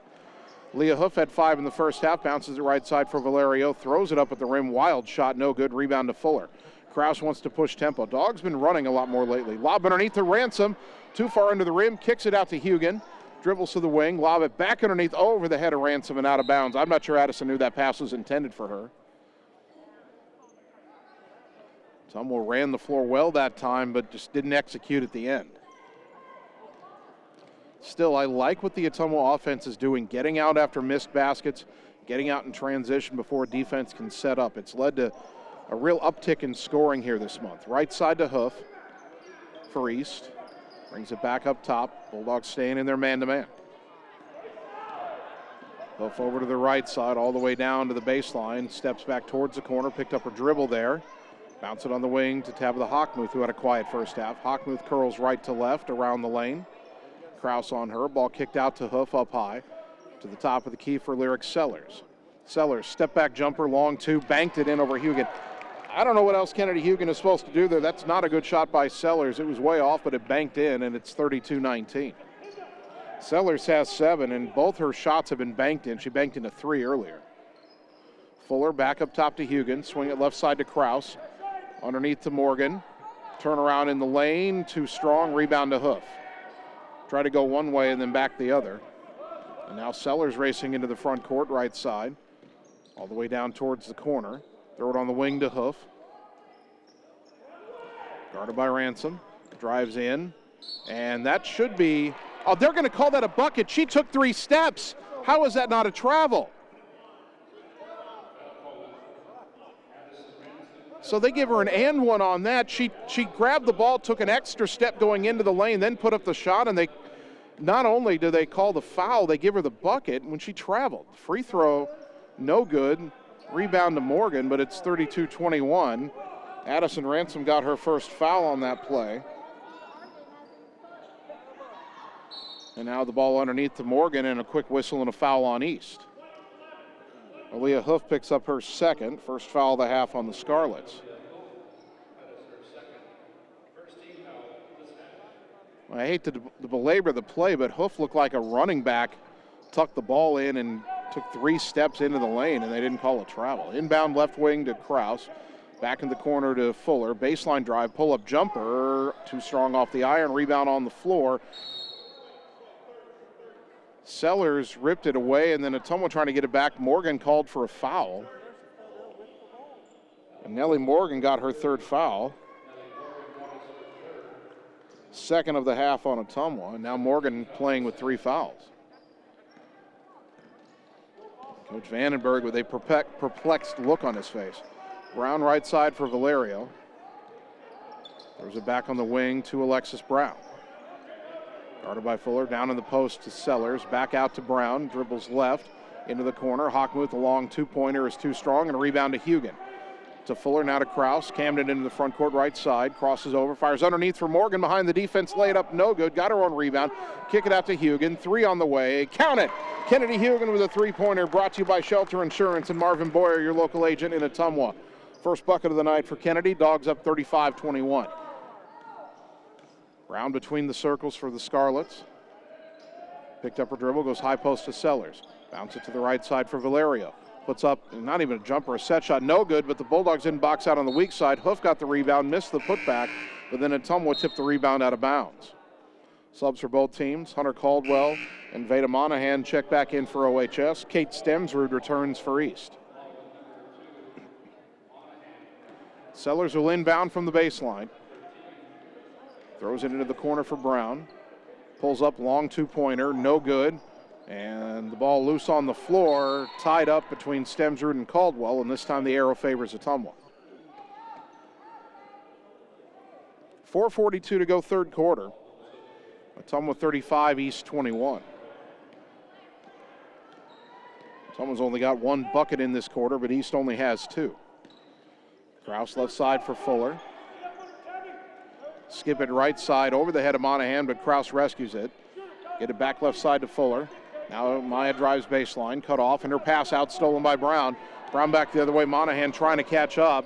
Leah Hoof had 5 in the first half. Bounces it right side for Valerio. Throws it up at the rim. Wild shot, no good. Rebound to Fuller. Kraus wants to push tempo. Dogs been running a lot more lately. Lob underneath to Ransom. Too far into the rim. Kicks it out to Heughan. Dribbles to the wing. Lob it back underneath over the head of Ransom and out of bounds. I'm not sure Addison knew that pass was intended for her. Ottumwa ran the floor well that time, but just didn't execute at the end. Still, I like what the Ottumwa offense is doing, getting out after missed baskets, getting out in transition before defense can set up. It's led to a real uptick in scoring here this month. Right side to Hoof for East. Brings it back up top. Bulldogs staying in their man-to-man. Hoof over to the right side, all the way down to the baseline. Steps back towards the corner, picked up her dribble there. Bounce it on the wing to Tabitha Hockmuth, who had a quiet first half. Hockmuth curls right to left around the lane. Kraus on her. Ball kicked out to Hoof up high. To the top of the key for Lyric Sellers. Sellers, step back jumper, long two, banked it in over Heughan. I don't know what else Kennedy Heughan is supposed to do there. That's not a good shot by Sellers. It was way off, but it banked in, and it's 32-19. Sellers has 7, and both her shots have been banked in. She banked into 3 earlier. Fuller back up top to Heughan. Swing it left side to Kraus. Underneath to Morgan. Turn around in the lane. Too strong. Rebound to Hoof. Try to go one way and then back the other. And now Sellers racing into the front court, right side. All the way down towards the corner. Throw it on the wing to Hoof. Guarded by Ransom. Drives in. And that should be... Oh, they're going to call that a bucket. She took 3 steps. How is that not a travel? So they give her an and one on that. She grabbed the ball, took an extra step going into the lane, then put up the shot, and they not only do they call the foul, they give her the bucket when she traveled. Free throw, no good. Rebound to Morgan, but it's 32-21. Addison Ransom got her first foul on that play. And now the ball underneath to Morgan and a quick whistle and a foul on East. Aaliyah Hoof picks up her second. First foul of the half on the Scarlets. I hate to belabor the play, but Hoof looked like a running back, tucked the ball in and took 3 steps into the lane, and they didn't call a travel. Inbound left wing to Kraus. Back in the corner to Fuller. Baseline drive, pull-up jumper. Too strong off the iron. Rebound on the floor. Sellers ripped it away, and then Ottumwa trying to get it back. Morgan called for a foul. And Nellie Morgan got her 3rd foul. Second of the half on Ottumwa, and now Morgan playing with 3 fouls. Coach Vandenberg with a perplexed look on his face. Brown right side for Valerio. Throws it back on the wing to Alexis Brown. Guarded by Fuller, down in the post to Sellers. Back out to Brown, dribbles left into the corner. Hockmuth, a long 2-pointer is too strong, and a rebound to Heughan. To Fuller, now to Kraus. Camden into the front court right side. Crosses over, fires underneath for Morgan. Behind the defense, laid up, no good. Got her own rebound. Kick it out to Heughan. 3 on the way. Count it! Kennedy Heughan with a 3-pointer, brought to you by Shelter Insurance and Marvin Boyer, your local agent in Ottumwa. First bucket of the night for Kennedy. Dogs up 35-21. Brown between the circles for the Scarlets. Picked up her dribble, goes high post to Sellers. Bounce it to the right side for Valerio. Puts up, not even a jumper, a set shot, no good, but the Bulldogs didn't box out on the weak side. Hoof got the rebound, missed the putback, but then Ottumwa tipped the rebound out of bounds. Subs for both teams, Hunter Caldwell and Veda Monahan check back in for OHS. Kate Stemsrud returns for East. Sellers will inbound from the baseline. Throws it into the corner for Brown. Pulls up, long 2-pointer, no good. And the ball loose on the floor, tied up between Stemsrud and Caldwell, and this time the arrow favors Ottumwa. 4:42 to go, 3rd quarter. Ottumwa 35, East 21. Someone's only got one bucket in this quarter, but East only has two. Kraus left side for Fuller. Skip it right side over the head of Monahan, but Kraus rescues it. Get it back left side to Fuller. Now Maya drives baseline, cut off, and her pass out stolen by Brown. Brown back the other way, Monahan trying to catch up.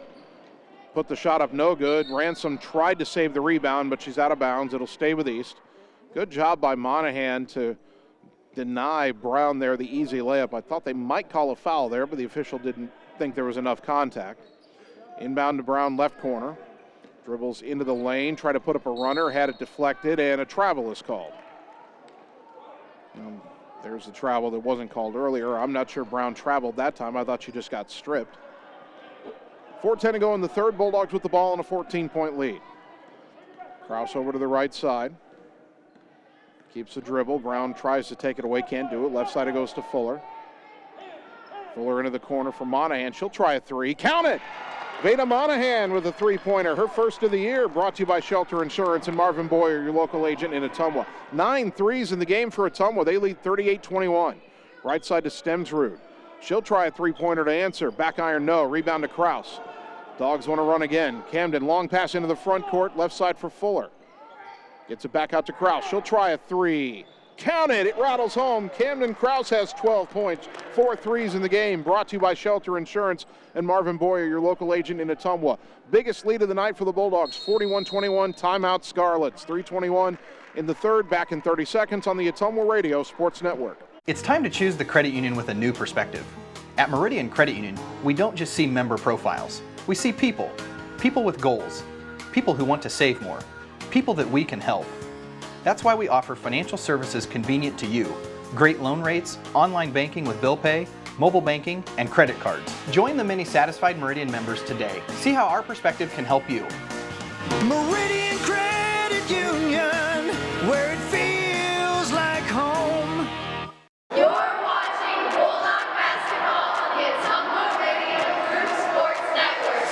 Put the shot up, no good. Ransom tried to save the rebound, but she's out of bounds. It'll stay with East. Good job by Monahan to deny Brown there the easy layup. I thought they might call a foul there, but the official didn't think there was enough contact. Inbound to Brown, left corner. Dribbles into the lane, try to put up a runner, had it deflected, and a travel is called. There's the travel that wasn't called earlier. I'm not sure Brown traveled that time. I thought she just got stripped. 4:10 to go in the third. Bulldogs with the ball on a 14-point lead. Kraus over to the right side. Keeps the dribble. Brown tries to take it away, can't do it. Left side it goes to Fuller. Fuller into the corner for Monahan. She'll try a three. Count it! Veda Monahan with a three-pointer, her first of the year, brought to you by Shelter Insurance and Marvin Boyer, your local agent in Ottumwa. 9 threes in the game for Ottumwa. They lead 38-21. Right side to Stemsrud. She'll try a three-pointer to answer. Back iron, no. Rebound to Kraus. Dogs want to run again. Camden, long pass into the front court, left side for Fuller. Gets it back out to Kraus. She'll try a three. Count it. It rattles home. Camden Kraus has 12 points. 4 threes in the game. Brought to you by Shelter Insurance and Marvin Boyer, your local agent in Ottumwa. Biggest lead of the night for the Bulldogs, 41-21. Timeout Scarlets. 3:21 in the third. Back in 30 seconds on the Ottumwa Radio Sports Network. It's time to choose the credit union with a new perspective. At Meridian Credit Union, we don't just see member profiles. We see people. People with goals. People who want to save more. People that we can help. That's why we offer financial services convenient to you. Great loan rates, online banking with bill pay, mobile banking, and credit cards. Join the many satisfied Meridian members today. See how our perspective can help you. Meridian Credit Union, where it feels like home. You're watching Bulldog basketball on the Ottumwa Radio Group Sports Network.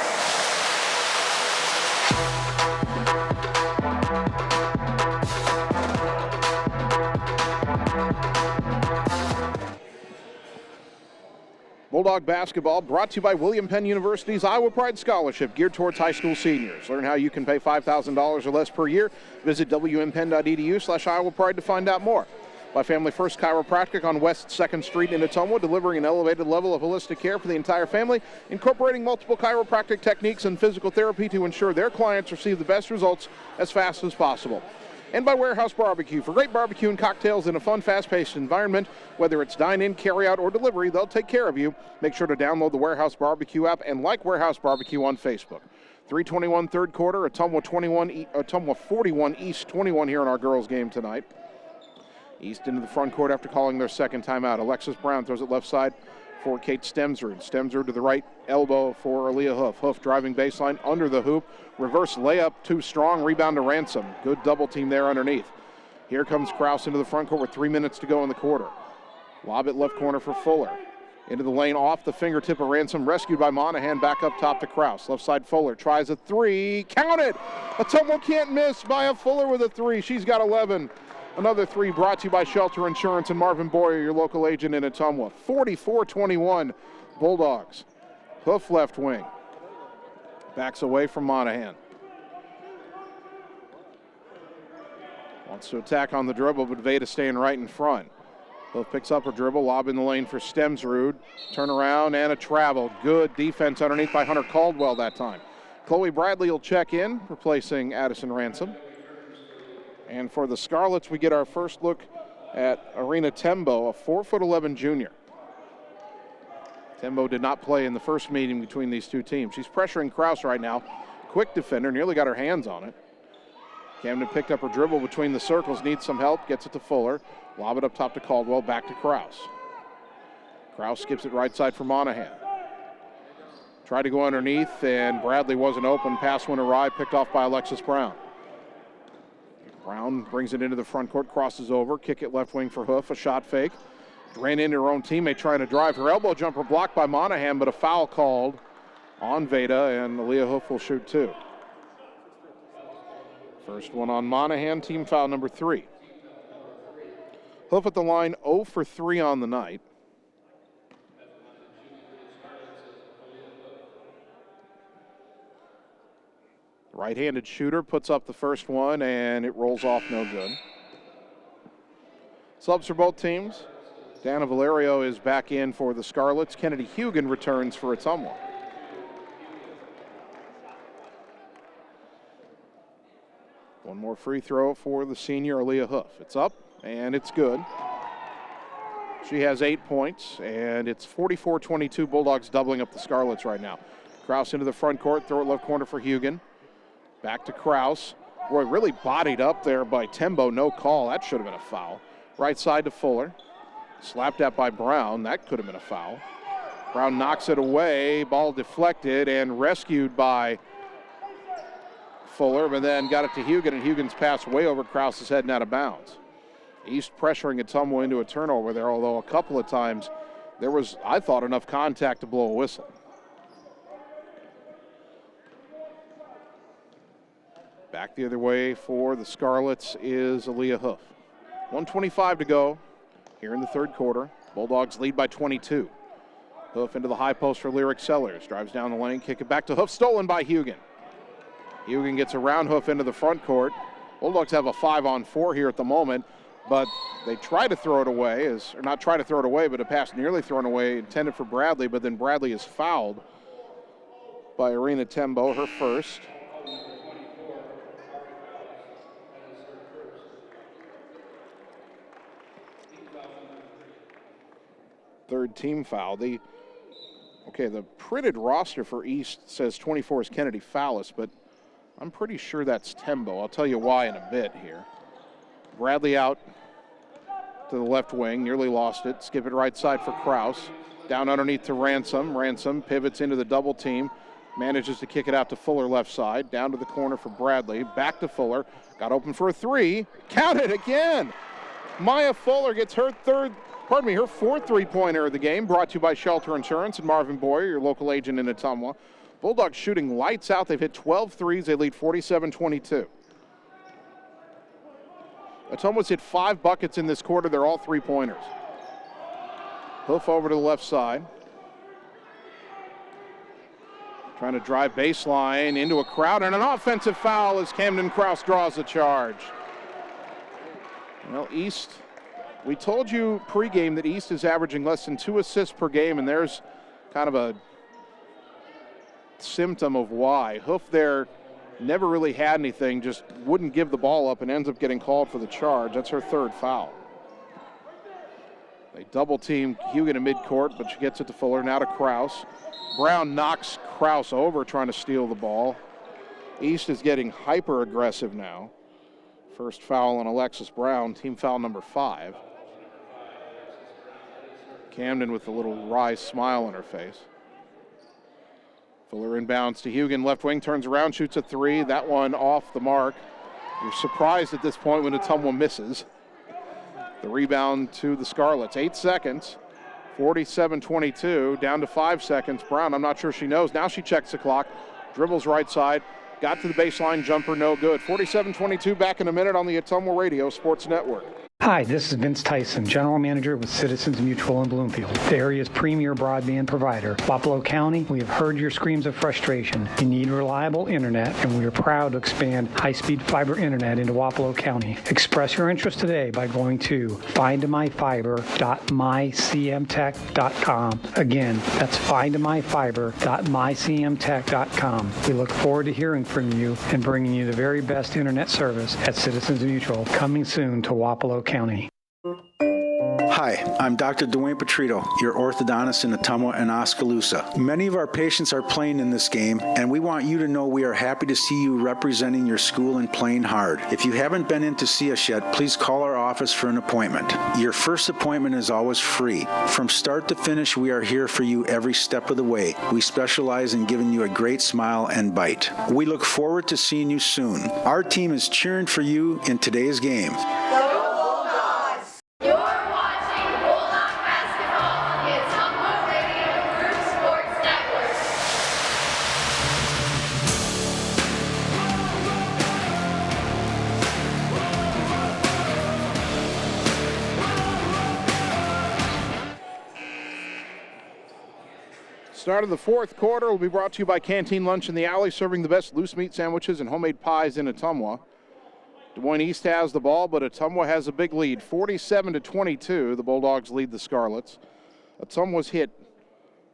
Bulldog basketball brought to you by William Penn University's Iowa Pride Scholarship, geared towards high school seniors. Learn how you can pay $5,000 or less per year. Visit wmpenn.edu/Iowa Pride to find out more. By Family First Chiropractic on West 2nd Street in Ottumwa, delivering an elevated level of holistic care for the entire family, incorporating multiple chiropractic techniques and physical therapy to ensure their clients receive the best results as fast as possible. And by Warehouse Barbecue. For great barbecue and cocktails in a fun, fast-paced environment, whether it's dine-in, carry-out, or delivery, they'll take care of you. Make sure to download the Warehouse Barbecue app and like Warehouse Barbecue on Facebook. 3:21 third quarter, Ottumwa 41, East 21 here in our girls' game tonight. East into the front court after calling their second timeout. Alexis Brown throws it left side for Kate Stemsrud. Stemsrud to the right elbow for Aaliyah Hoof. Hoof driving baseline under the hoop. Reverse layup, too strong. Rebound to Ransom. Good double team there underneath. Here comes Kraus into the front court with 3 minutes to go in the quarter. Lob it left corner for Fuller. Into the lane off the fingertip of Ransom. Rescued by Monahan. Back up top to Kraus. Left side Fuller tries a three. Count it! Ottumwa can't miss. Maya Fuller with a three. She's got 11. Another three brought to you by Shelter Insurance and Marvin Boyer, your local agent in Ottumwa. 44-21 Bulldogs. Hoof left wing. Backs away from Monahan. Wants to attack on the dribble, but Veda staying right in front. Hoof picks up her dribble, lob in the lane for Stemsrud. Turn around and a travel. Good defense underneath by Hunter Caldwell that time. Chloe Bradley will check in, replacing Addison Ransom. And for the Scarlets, we get our first look at Arena Tembo, a 4'11" junior. Tembo did not play in the first meeting between these two teams. She's pressuring Kraus right now. Quick defender, nearly got her hands on it. Camden picked up her dribble between the circles, needs some help, gets it to Fuller. Lob it up top to Caldwell, back to Kraus. Kraus skips it right side for Monahan. Tried to go underneath, and Bradley wasn't open. Pass went awry, picked off by Alexis Brown. Brown brings it into the front court, crosses over, kick it left wing for Hoof, a shot fake. Ran into her own teammate trying to drive. Her elbow jumper blocked by Monahan, but a foul called on Veda, and Aaliyah Hoof will shoot two. First one on Monahan, team foul number 3. Hoof at the line, 0 for 3 on the night. Right-handed shooter puts up the first one, and it rolls off no good. Subs for both teams. Dana Valerio is back in for the Scarlets. Kennedy Heughan returns for Ottumwa. One more free throw for the senior, Aaliyah Huff. It's up, and it's good. She has 8 points, and it's 44-22. Bulldogs doubling up the Scarlets right now. Kraus into the front court, throw it left corner for Heughan. Back to Kraus. Boy, really bodied up there by Tembo, no call. That should have been a foul. Right side to Fuller. Slapped at by Brown. That could have been a foul. Brown knocks it away. Ball deflected and rescued by Fuller, but then got it to Heughan, and Heughan's pass way over Kraus's head and out of bounds. East pressuring Ottumwa into a turnover there, although a couple of times there was, I thought, enough contact to blow a whistle. Back the other way for the Scarlets is Aaliyah Huff. 1:25 to go here in the third quarter. Bulldogs lead by 22. Huff into the high post for Lyric Sellers. Drives down the lane, kick it back to Huff, stolen by Heughan. Heughan gets around Huff into the front court. Bulldogs have a 5-on-4 here at the moment, but they try to throw it away, or not try to throw it away, but a pass nearly thrown away, intended for Bradley, but then Bradley is fouled by Arena Tembo, her first. Third team foul. The printed roster for East says 24 is Kennedy Fallis, but I'm pretty sure that's Tembo. I'll tell you why in a bit here. Bradley out to the left wing, nearly lost it. Skip it right side for Kraus. Down underneath to Ransom. Ransom pivots into the double team. Manages to kick it out to Fuller left side. Down to the corner for Bradley. Back to Fuller. Got open for a three. Count it again. Maya Fuller gets her fourth three-pointer of the game, brought to you by Shelter Insurance and Marvin Boyer, your local agent in Ottumwa. Bulldogs shooting lights out. They've hit 12 threes. They lead 47-22. Ottumwa's hit 5 buckets in this quarter. They're all three-pointers. Hoof over to the left side. Trying to drive baseline into a crowd, and an offensive foul as Camden Kraus draws the charge. Well, East, we told you pregame that East is averaging less than 2 assists per game, and there's kind of a symptom of why. Hoof there never really had anything, just wouldn't give the ball up and ends up getting called for the charge. That's her third foul. They double team Heughan in midcourt, but she gets it to Fuller, now to Kraus. Brown knocks Kraus over trying to steal the ball. East is getting hyper aggressive now. First foul on Alexis Brown, team foul number 5. Camden with a little wry smile on her face. Fuller inbounds to Heughan, left wing, turns around, shoots a three. That one off the mark. You're surprised at this point when Ottumwa misses. The rebound to the Scarlets. 8 seconds, 47-22, down to 5 seconds. Brown, I'm not sure she knows. Now she checks the clock, dribbles right side, got to the baseline, jumper, no good. 47-22, back in a minute on the Ottumwa Radio Sports Network. Hi, this is Vince Tyson, General Manager with Citizens Mutual in Bloomfield, the area's premier broadband provider. Wapello County, we have heard your screams of frustration. You need reliable internet, and we are proud to expand high-speed fiber internet into Wapello County. Express your interest today by going to findmyfiber.mycmtech.com. Again, that's findmyfiber.mycmtech.com. We look forward to hearing from you and bringing you the very best internet service at Citizens Mutual, coming soon to Wapello County. Hi, I'm Dr. Dwayne Petrito, your orthodontist in Ottumwa and Oskaloosa. Many of our patients are playing in this game, and we want you to know we are happy to see you representing your school and playing hard. If you haven't been in to see us yet, please call our office for an appointment. Your first appointment is always free. From start to finish, we are here for you every step of the way. We specialize in giving you a great smile and bite. We look forward to seeing you soon. Our team is cheering for you in today's game. Start of the fourth quarter will be brought to you by Canteen Lunch in the Alley, serving the best loose meat sandwiches and homemade pies in Ottumwa. Des Moines East has the ball, but Ottumwa has a big lead, 47-22. The Bulldogs lead the Scarlets. Ottumwa's hit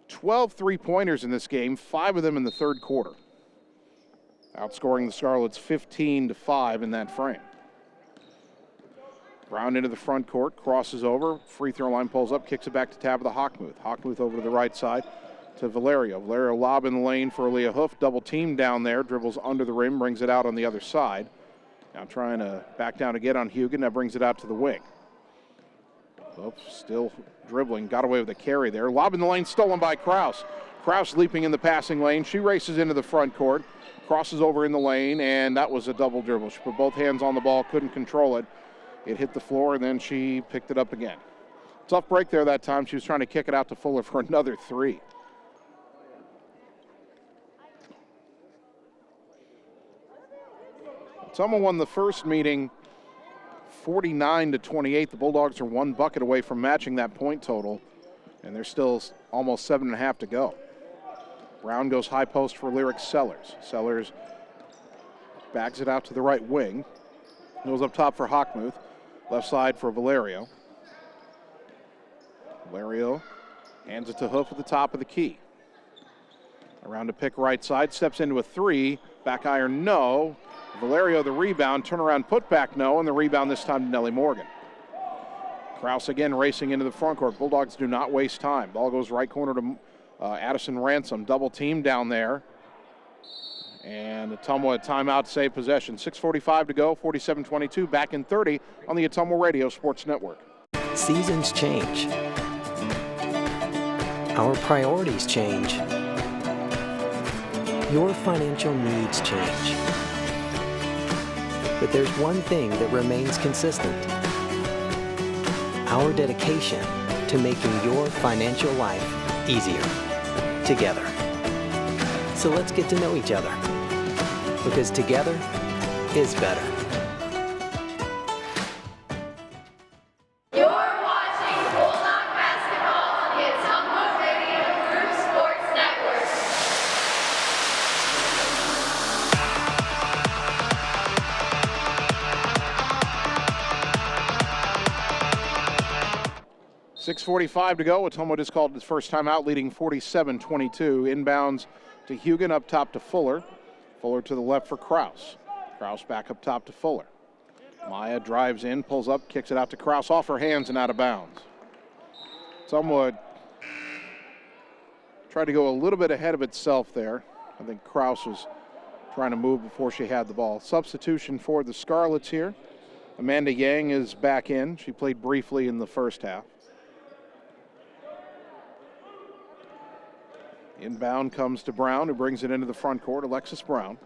12 three-pointers in this game, 5 of them in the third quarter, outscoring the Scarlets 15-5 in that frame. Brown into the front court, crosses over, free throw line pulls up, kicks it back to Tabitha Hockmuth. Hockmuth over to the right side to Valerio. Valerio lob in the lane for Leah Hoof, double team down there, dribbles under the rim, brings it out on the other side. Now trying to back down again on Heughan, that brings it out to the wing. Hoof still dribbling, got away with a carry there. Lob in the lane, stolen by Kraus. Kraus leaping in the passing lane. She races into the front court, crosses over in the lane, and that was a double dribble. She put both hands on the ball, couldn't control it. It hit the floor, and then she picked it up again. Tough break there that time. She was trying to kick it out to Fuller for another three. Ottumwa won the first meeting 49-28. The Bulldogs are one bucket away from matching that point total, and there's still almost 7.5 to go. Brown goes high post for Lyric Sellers. Sellers bags it out to the right wing. Goes up top for Hockmuth. Left side for Valerio. Valerio hands it to Hoof at the top of the key. Around to pick right side, steps into a three. Back iron, no. Valerio the rebound, turnaround putback, no, and the rebound this time to Nellie Morgan. Kraus again racing into the front court. Bulldogs do not waste time. Ball goes right corner to Addison Ransom. Double team down there. And Ottumwa a timeout to save possession. 6:45 to go, 47-22, back in 30 on the Ottumwa Radio Sports Network. Seasons change. Our priorities change. Your financial needs change. But there's one thing that remains consistent. Our dedication to making your financial life easier together. So let's get to know each other, because together is better. You're watching Bulldog basketball on the Ottumwa Radio Group Sports Network. .6:45 to go. Ottumwa just called his first time out, leading 47-22. Inbounds to Heughan, up top to Fuller. Fuller to the left for Kraus. Kraus back up top to Fuller. Maya drives in, pulls up, kicks it out to Kraus, off her hands and out of bounds. Ottumwa tried to go a little bit ahead of itself there. I think Kraus was trying to move before she had the ball. Substitution for the Scarlets here. Amanda Yang is back in. She played briefly in the first half. Inbound comes to Brown, who brings it into the front court. Alexis Brown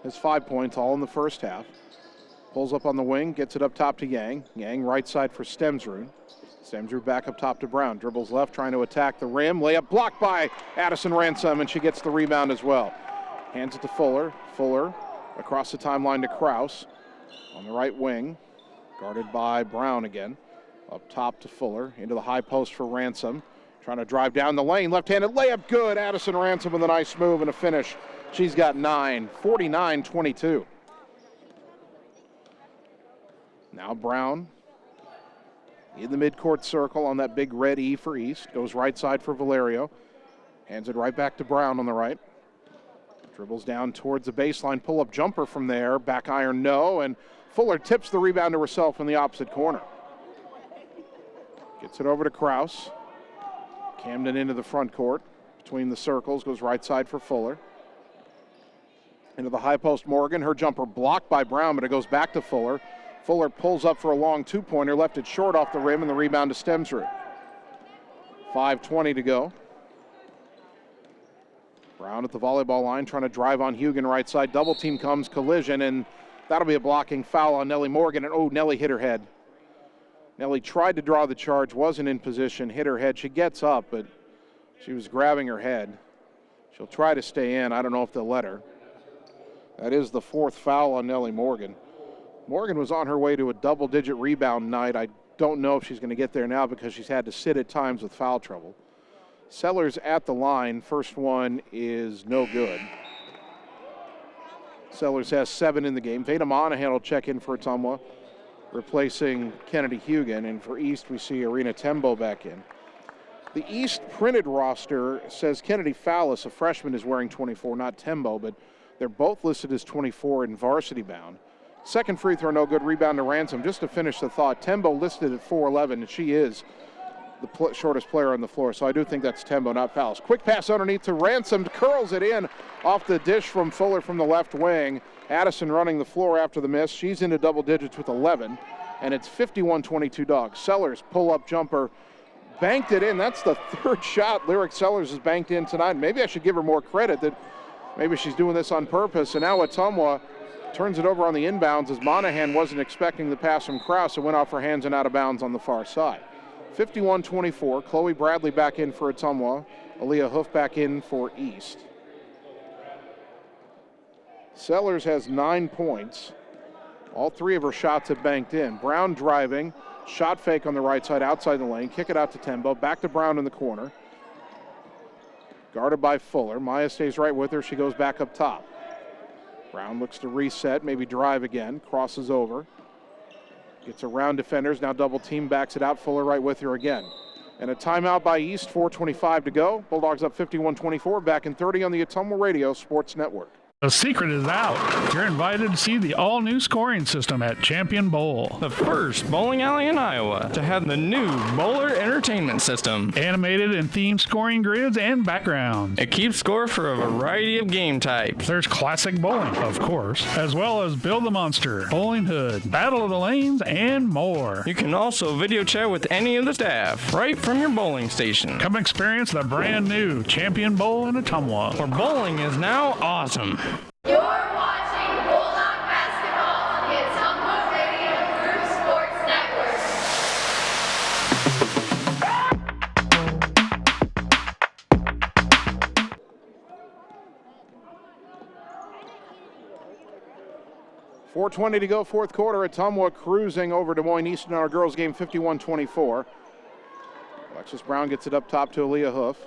has 5 points, all in the first half. Pulls up on the wing, gets it up top to Yang. Yang right side for Stemsrud. Stemsrud back up top to Brown. Dribbles left, trying to attack the rim. Layup blocked by Addison Ransom, and she gets the rebound as well. Hands it to Fuller. Fuller across the timeline to Kraus. On the right wing, guarded by Brown again. Up top to Fuller, into the high post for Ransom. Trying to drive down the lane, left-handed layup, good. Addison Ransom with a nice move and a finish. She's got 9, 49-22. Now Brown in the midcourt circle on that big red E for East. Goes right side for Valerio. Hands it right back to Brown on the right. Dribbles down towards the baseline, pull-up jumper from there. Back iron, no, and Fuller tips the rebound to herself in the opposite corner. Gets it over to Kraus. Camden into the front court, between the circles, goes right side for Fuller. Into the high post, Morgan. Her jumper blocked by Brown, but it goes back to Fuller. Fuller pulls up for a long two-pointer, left it short off the rim, and the rebound to Stemsrud. 5:20 to go. Brown at the volleyball line, trying to drive on Heughan right side. Double team comes, collision, and that'll be a blocking foul on Nellie Morgan. And oh, Nellie hit her head. Nellie tried to draw the charge, wasn't in position, hit her head. She gets up, but she was grabbing her head. She'll try to stay in. I don't know if they'll let her. That is the fourth foul on Nellie Morgan. Morgan was on her way to a double-digit rebound night. I don't know if she's going to get there now because she's had to sit at times with foul trouble. Sellers at the line. First one is no good. Sellers has 7 in the game. Veda Monahan will check in for Ottumwa, replacing Kennedy Heughan. And for East, we see Arena Tembo back in. The East printed roster says Kennedy Fallis, a freshman, is wearing 24, not Tembo, but they're both listed as 24 in varsity bound. Second free throw, no good. Rebound to Ransom. Just to finish the thought, Tembo listed at 4'11", and she is the shortest player on the floor, so I do think that's Tembo, not Fallis. Quick pass underneath to Ransom, curls it in off the dish from Fuller from the left wing. Addison running the floor after the miss. She's into double digits with 11, and it's 51-22 Dogs. Sellers pull-up jumper, banked it in. That's the third shot Lyric Sellers has banked in tonight. Maybe I should give her more credit that maybe she's doing this on purpose. And now Ottumwa turns it over on the inbounds as Monahan wasn't expecting the pass from Krause. It went off her hands and out of bounds on the far side. 51-24. Chloe Bradley back in for Ottumwa. Aaliyah Hoof back in for East. Sellers has 9 points. All 3 of her shots have banked in. Brown driving. Shot fake on the right side outside the lane. Kick it out to Tembo. Back to Brown in the corner. Guarded by Fuller. Maya stays right with her. She goes back up top. Brown looks to reset, maybe drive again. Crosses over. Gets around defenders. Now double team, backs it out. Fuller right with her again. And a timeout by East. 4:25 to go. Bulldogs up 51-24. Back in 30 on the Ottumwa Radio Sports Network. The secret is out. You're invited to see the all-new scoring system at Champion Bowl. The first bowling alley in Iowa to have the new Bowler Entertainment System. Animated and themed scoring grids and backgrounds. It keeps score for a variety of game types. There's classic bowling, of course, as well as Build the Monster, Bowling Hood, Battle of the Lanes, and more. You can also video chat with any of the staff right from your bowling station. Come experience the brand new Champion Bowl in Ottumwa, where bowling is now awesome. You're watching Bulldog Basketball on the Ottumwa Radio Group Sports Network. .420 to go, fourth quarter. Ottumwa cruising over Des Moines East in our girls game, 51-24. Alexis Brown gets it up top to Aaliyah Hoof.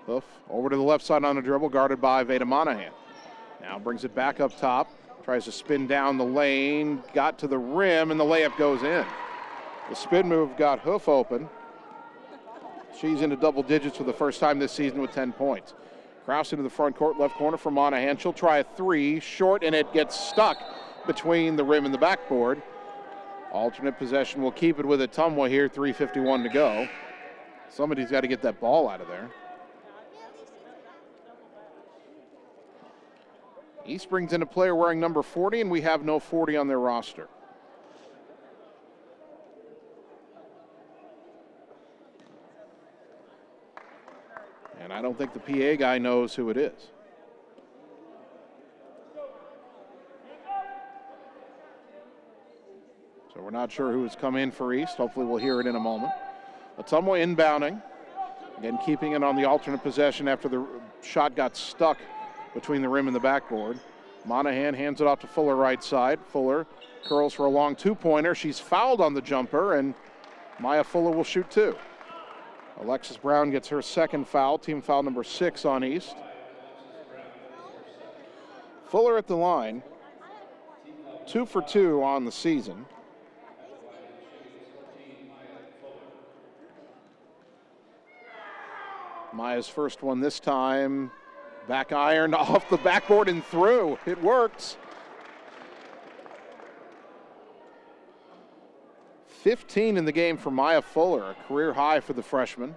Hoof over to the left side on a dribble, guarded by Veda Monahan. Now brings it back up top, tries to spin down the lane, got to the rim, and the layup goes in. The spin move got Hoof open. She's into double digits for the first time this season with 10 points. Krause into the front court, left corner for Monahan. She'll try a 3, short, and it gets stuck between the rim and the backboard. Alternate possession will keep it with Ottumwa here, 3:51 to go. Somebody's got to get that ball out of there. East brings in a player wearing number 40, and we have no 40 on their roster. And I don't think the PA guy knows who it is. So we're not sure who has come in for East. Hopefully we'll hear it in a moment. Ottumwa inbounding. Again, keeping it on the alternate possession after the shot got stuck between the rim and the backboard. Monahan hands it off to Fuller right side. Fuller curls for a long 2-pointer. She's fouled on the jumper, and Maya Fuller will shoot 2. Alexis Brown gets her second foul, team foul number 6 on East. Fuller at the line, 2 for 2 on the season. Maya's first one this time. Back iron off the backboard and through. It works. 15 in the game for Maya Fuller, a career high for the freshman.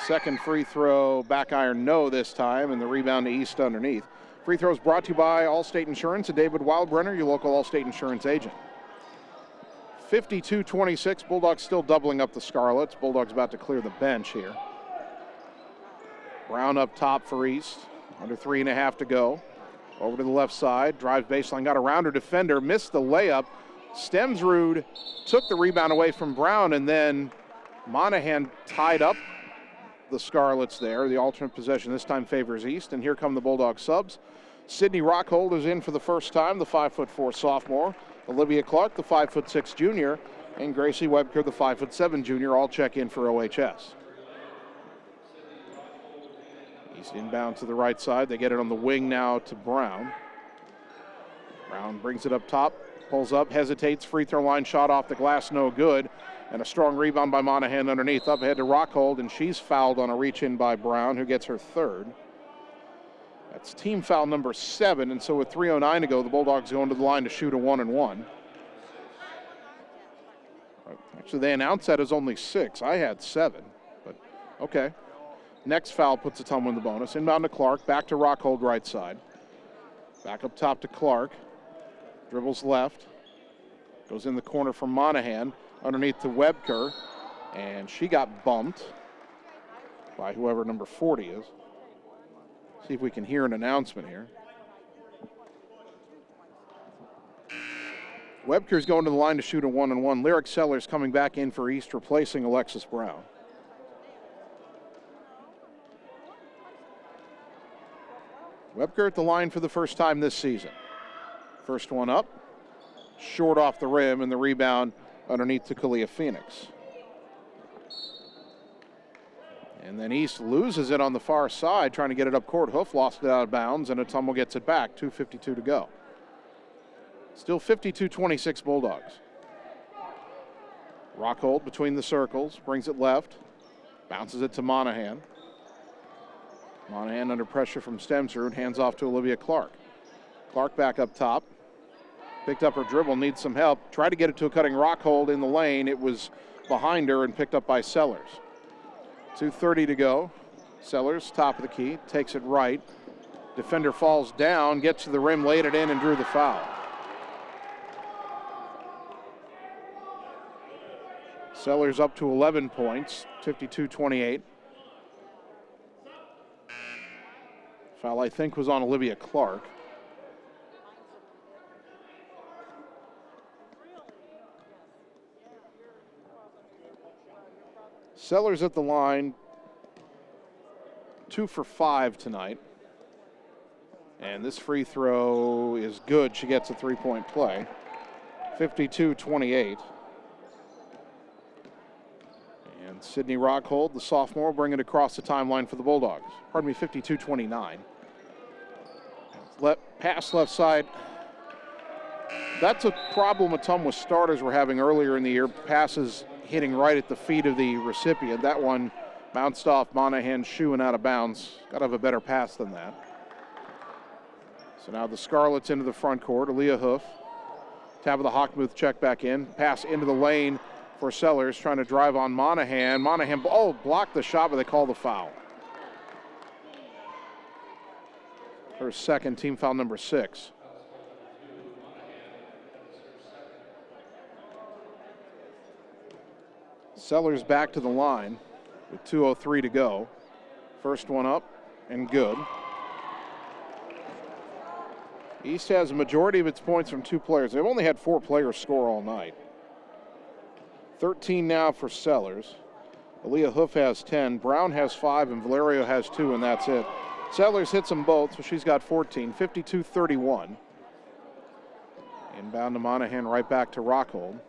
Second free throw, back iron no this time, and the rebound to East underneath. Free throws brought to you by Allstate Insurance and David Wildbrenner, your local Allstate Insurance agent. 52-26, Bulldogs still doubling up the Scarlets. Bulldogs about to clear the bench here. Brown up top for East, under 3.5 to go. Over to the left side, drives baseline, got around her defender, missed the layup. Stemsrud took the rebound away from Brown, and then Monahan tied up the Scarlets there. The alternate possession this time favors East, and here come the Bulldog subs. Sydney Rockhold is in for the first time, the 5'4" sophomore. Olivia Clark, the 5'6" junior. and Gracie Webker, the 5'7" junior, all check in for OHS. East inbound to the right side. They get it on the wing now to Brown. Brown brings it up top, pulls up, hesitates, free throw line shot off the glass, no good. And a strong rebound by Monahan underneath, up ahead to Rockhold, and she's fouled on a reach-in by Brown, who gets her third. That's team foul number 7, and so with 3:09 to go, the Bulldogs go into the line to shoot a 1-and-1. Actually, they announced that as only 6. I had 7, but okay. Next foul puts Ottumwa in the bonus. Inbound to Clark, back to Rockhold right side. Back up top to Clark. Dribbles left. Goes in the corner from Monahan. Underneath to Webker. And she got bumped by whoever number 40 is. See if we can hear an announcement here. Webker's going to the line to shoot a 1-and-1. Lyric Sellers coming back in for East, replacing Alexis Brown. Webker at the line for the first time this season. First one up, short off the rim, and the rebound underneath to Kalia Phoenix. And then East loses it on the far side, trying to get it up court. Hoof lost it out of bounds, and Ottumwa gets it back, 2:52 to go. Still 52-26 Bulldogs. Rockhold between the circles, brings it left, bounces it to Monahan. Monahan under pressure from Stemsrud, hands off to Olivia Clark. Clark back up top. Picked up her dribble, needs some help. Tried to get it to a cutting Rockhold in the lane. It was behind her and picked up by Sellers. 2:30 to go. Sellers, top of the key, takes it right. Defender falls down, gets to the rim, laid it in, and drew the foul. Sellers up to 11 points, 52-28. Foul, I think, was on Olivia Clark. Sellers at the line, 2 for 5 tonight. And this free throw is good. She gets a three-point play. 52-28. And Sydney Rockhold, the sophomore, will bring it across the timeline for the Bulldogs. Pardon me, 52-29. Pass left side. That's a problem Ottumwa starters were having earlier in the year. Passes hitting right at the feet of the recipient. That one bounced off Monahan's shoe and out of bounds. Got to have a better pass than that. So now the Scarlets into the front court. Aaliyah Hoof. Tabitha Hockmuth check back in. Pass into the lane for Sellers, trying to drive on Monahan. Monahan, blocked the shot, but they call the foul. Her second, team foul number 6. Sellers back to the line with 2:03 to go. First one up and good. East has a majority of its points from 2 players. They've only had 4 players score all night. 13 now for Sellers. Aaliyah Hoof has 10, Brown has 5, and Valerio has 2, and that's it. Sellers hits them both, so she's got 14, 52-31. Inbound to Monahan, right back to Rockhold.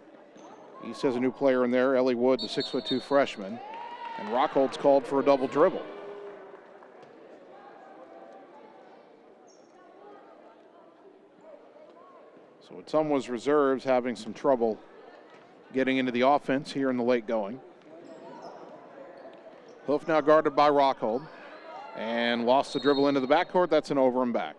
East has a new player in there, Ellie Wood, the 6'2" freshman. And Rockhold's called for a double dribble. So Ottumwa's reserves having some trouble getting into the offense here in the late going. Hoof now guarded by Rockhold. And lost the dribble into the backcourt. That's an over and back.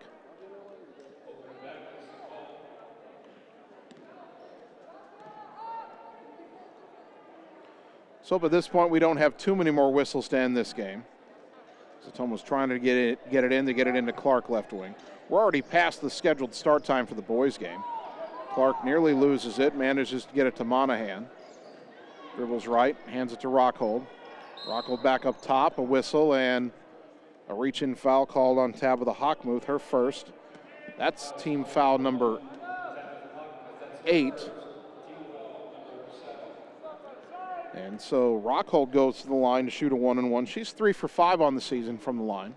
So by this point, we don't have too many more whistles to end this game. Ottumwa's trying to get it into Clark left wing. We're already past the scheduled start time for the boys game. Clark nearly loses it, manages to get it to Monahan. Dribbles right, hands it to Rockhold. Rockhold back up top, a whistle, and a reach-in foul called on Tabitha Hockmuth, her first. That's team foul number 8. And so Rockhold goes to the line to shoot a 1-and-1. She's 3 for 5 on the season from the line.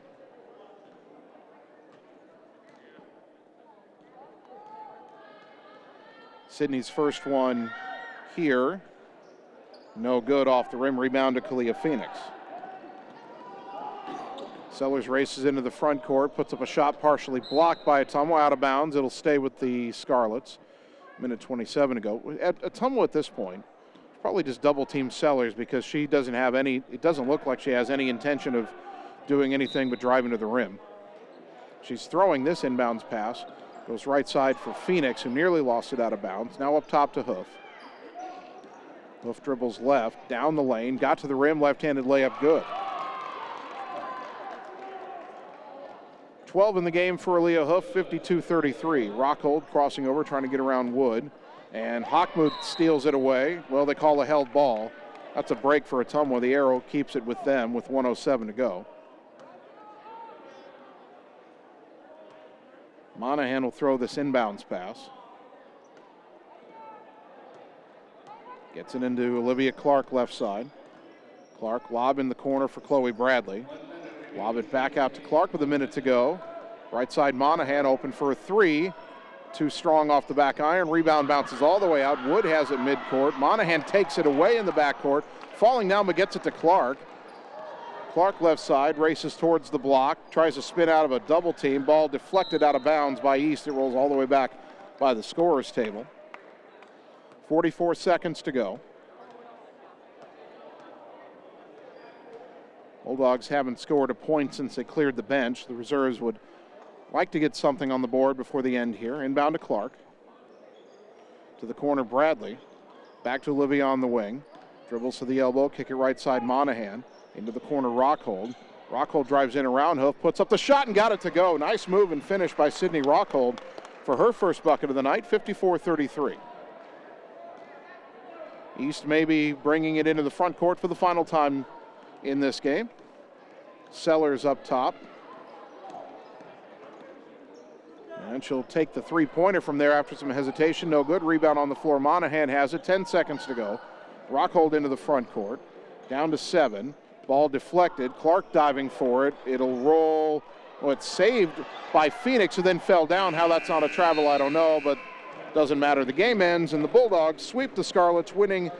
Sydney's first one here. No good off the rim. Rebound to Kalia Phoenix. Sellers races into the front court, puts up a shot partially blocked by Ottumwa, out of bounds. It'll stay with the Scarlets. Minute 27 to go. Ottumwa at this point probably just double team Sellers because she doesn't have any, it doesn't look like she has any intention of doing anything but driving to the rim. She's throwing this inbounds pass. Goes right side for Phoenix, who nearly lost it out of bounds. Now up top to Hoof. Hoof dribbles left, down the lane, got to the rim, left-handed layup good. 12 in the game for Aaliyah Hoof, 52-33. Rockhold crossing over, trying to get around Wood. And Hockmuth steals it away. Well, they call a held ball. That's a break for Ottumwa. The arrow keeps it with them with 1:07 to go. Monahan will throw this inbounds pass. Gets it into Olivia Clark left side. Clark lob in the corner for Chloe Bradley. Lob it back out to Clark with a minute to go. Right side Monahan open for a three. Too strong off the back iron. Rebound bounces all the way out. Wood has it midcourt. Monahan takes it away in the backcourt. Falling down but gets it to Clark. Clark left side races towards the block. Tries to spin out of a double team. Ball deflected out of bounds by East. It rolls all the way back by the scorer's table. 44 seconds to go. Bulldogs haven't scored a point since they cleared the bench. The reserves would like to get something on the board before the end here. Inbound to Clark. To the corner, Bradley. Back to Olivia on the wing. Dribbles to the elbow, kick it right side, Monahan. Into the corner, Rockhold. Rockhold drives in around Hoof, puts up the shot and got it to go. Nice move and finish by Sydney Rockhold for her first bucket of the night, 54-33. East maybe bringing it into the front court for the final time in this game. Sellers up top. And she'll take the three-pointer from there after some hesitation. No good. Rebound on the floor. Monahan has it. 10 seconds to go. Rockhold into the front court. Down to 7. Ball deflected. Clark diving for it. It'll roll. Well, it's saved by Phoenix, who then fell down. How that's not a travel, I don't know, but doesn't matter. The game ends, and the Bulldogs sweep the Scarlets, winning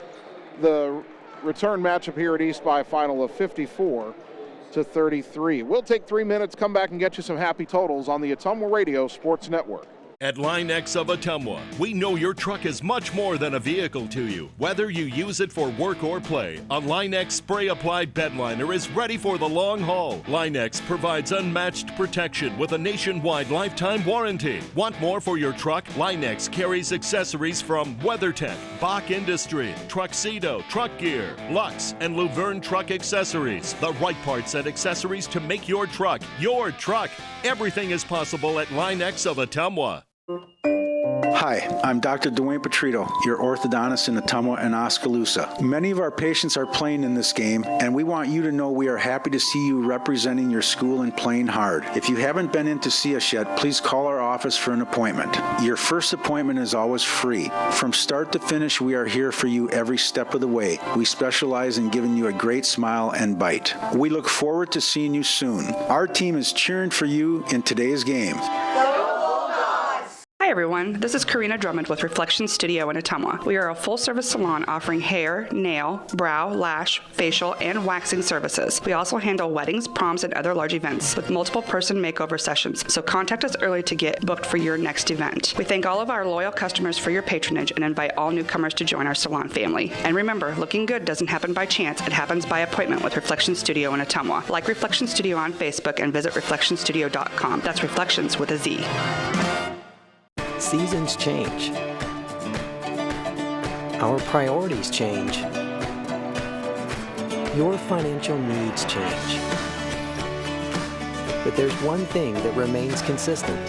the return matchup here at East by a final of 54-33. We'll take 3 minutes, come back and get you some happy totals on the Ottumwa Radio Sports Network. At Line X of Ottumwa, we know your truck is much more than a vehicle to you. Whether you use it for work or play, a Line X spray-applied bedliner is ready for the long haul. Line X provides unmatched protection with a nationwide lifetime warranty. Want more for your truck? Line X carries accessories from WeatherTech, Bach Industry, Truxedo, Truck Gear, Lux, and Luverne Truck Accessories. The right parts and accessories to make your truck your truck. Everything is possible at Line X of Ottumwa. Hi, I'm Dr. Dwayne Petrito, your orthodontist in Ottumwa and Oskaloosa. Many of our patients are playing in this game, and we want you to know we are happy to see you representing your school and playing hard. If you haven't been in to see us yet, please call our office for an appointment. Your first appointment is always free. From start to finish, we are here for you every step of the way. We specialize in giving you a great smile and bite. We look forward to seeing you soon. Our team is cheering for you in today's game. Hi everyone, this is Karina Drummond with Reflection Studio in Ottumwa. We are a full-service salon offering hair, nail, brow, lash, facial, and waxing services. We also handle weddings, proms, and other large events with multiple person makeover sessions, so contact us early to get booked for your next event. We thank all of our loyal customers for your patronage and invite all newcomers to join our salon family. And remember, looking good doesn't happen by chance, it happens by appointment with Reflection Studio in Ottumwa. Like Reflection Studio on Facebook and visit reflectionstudio.com. That's Reflections with a Z. Seasons change. Our priorities change. Your financial needs change. But there's one thing that remains consistent.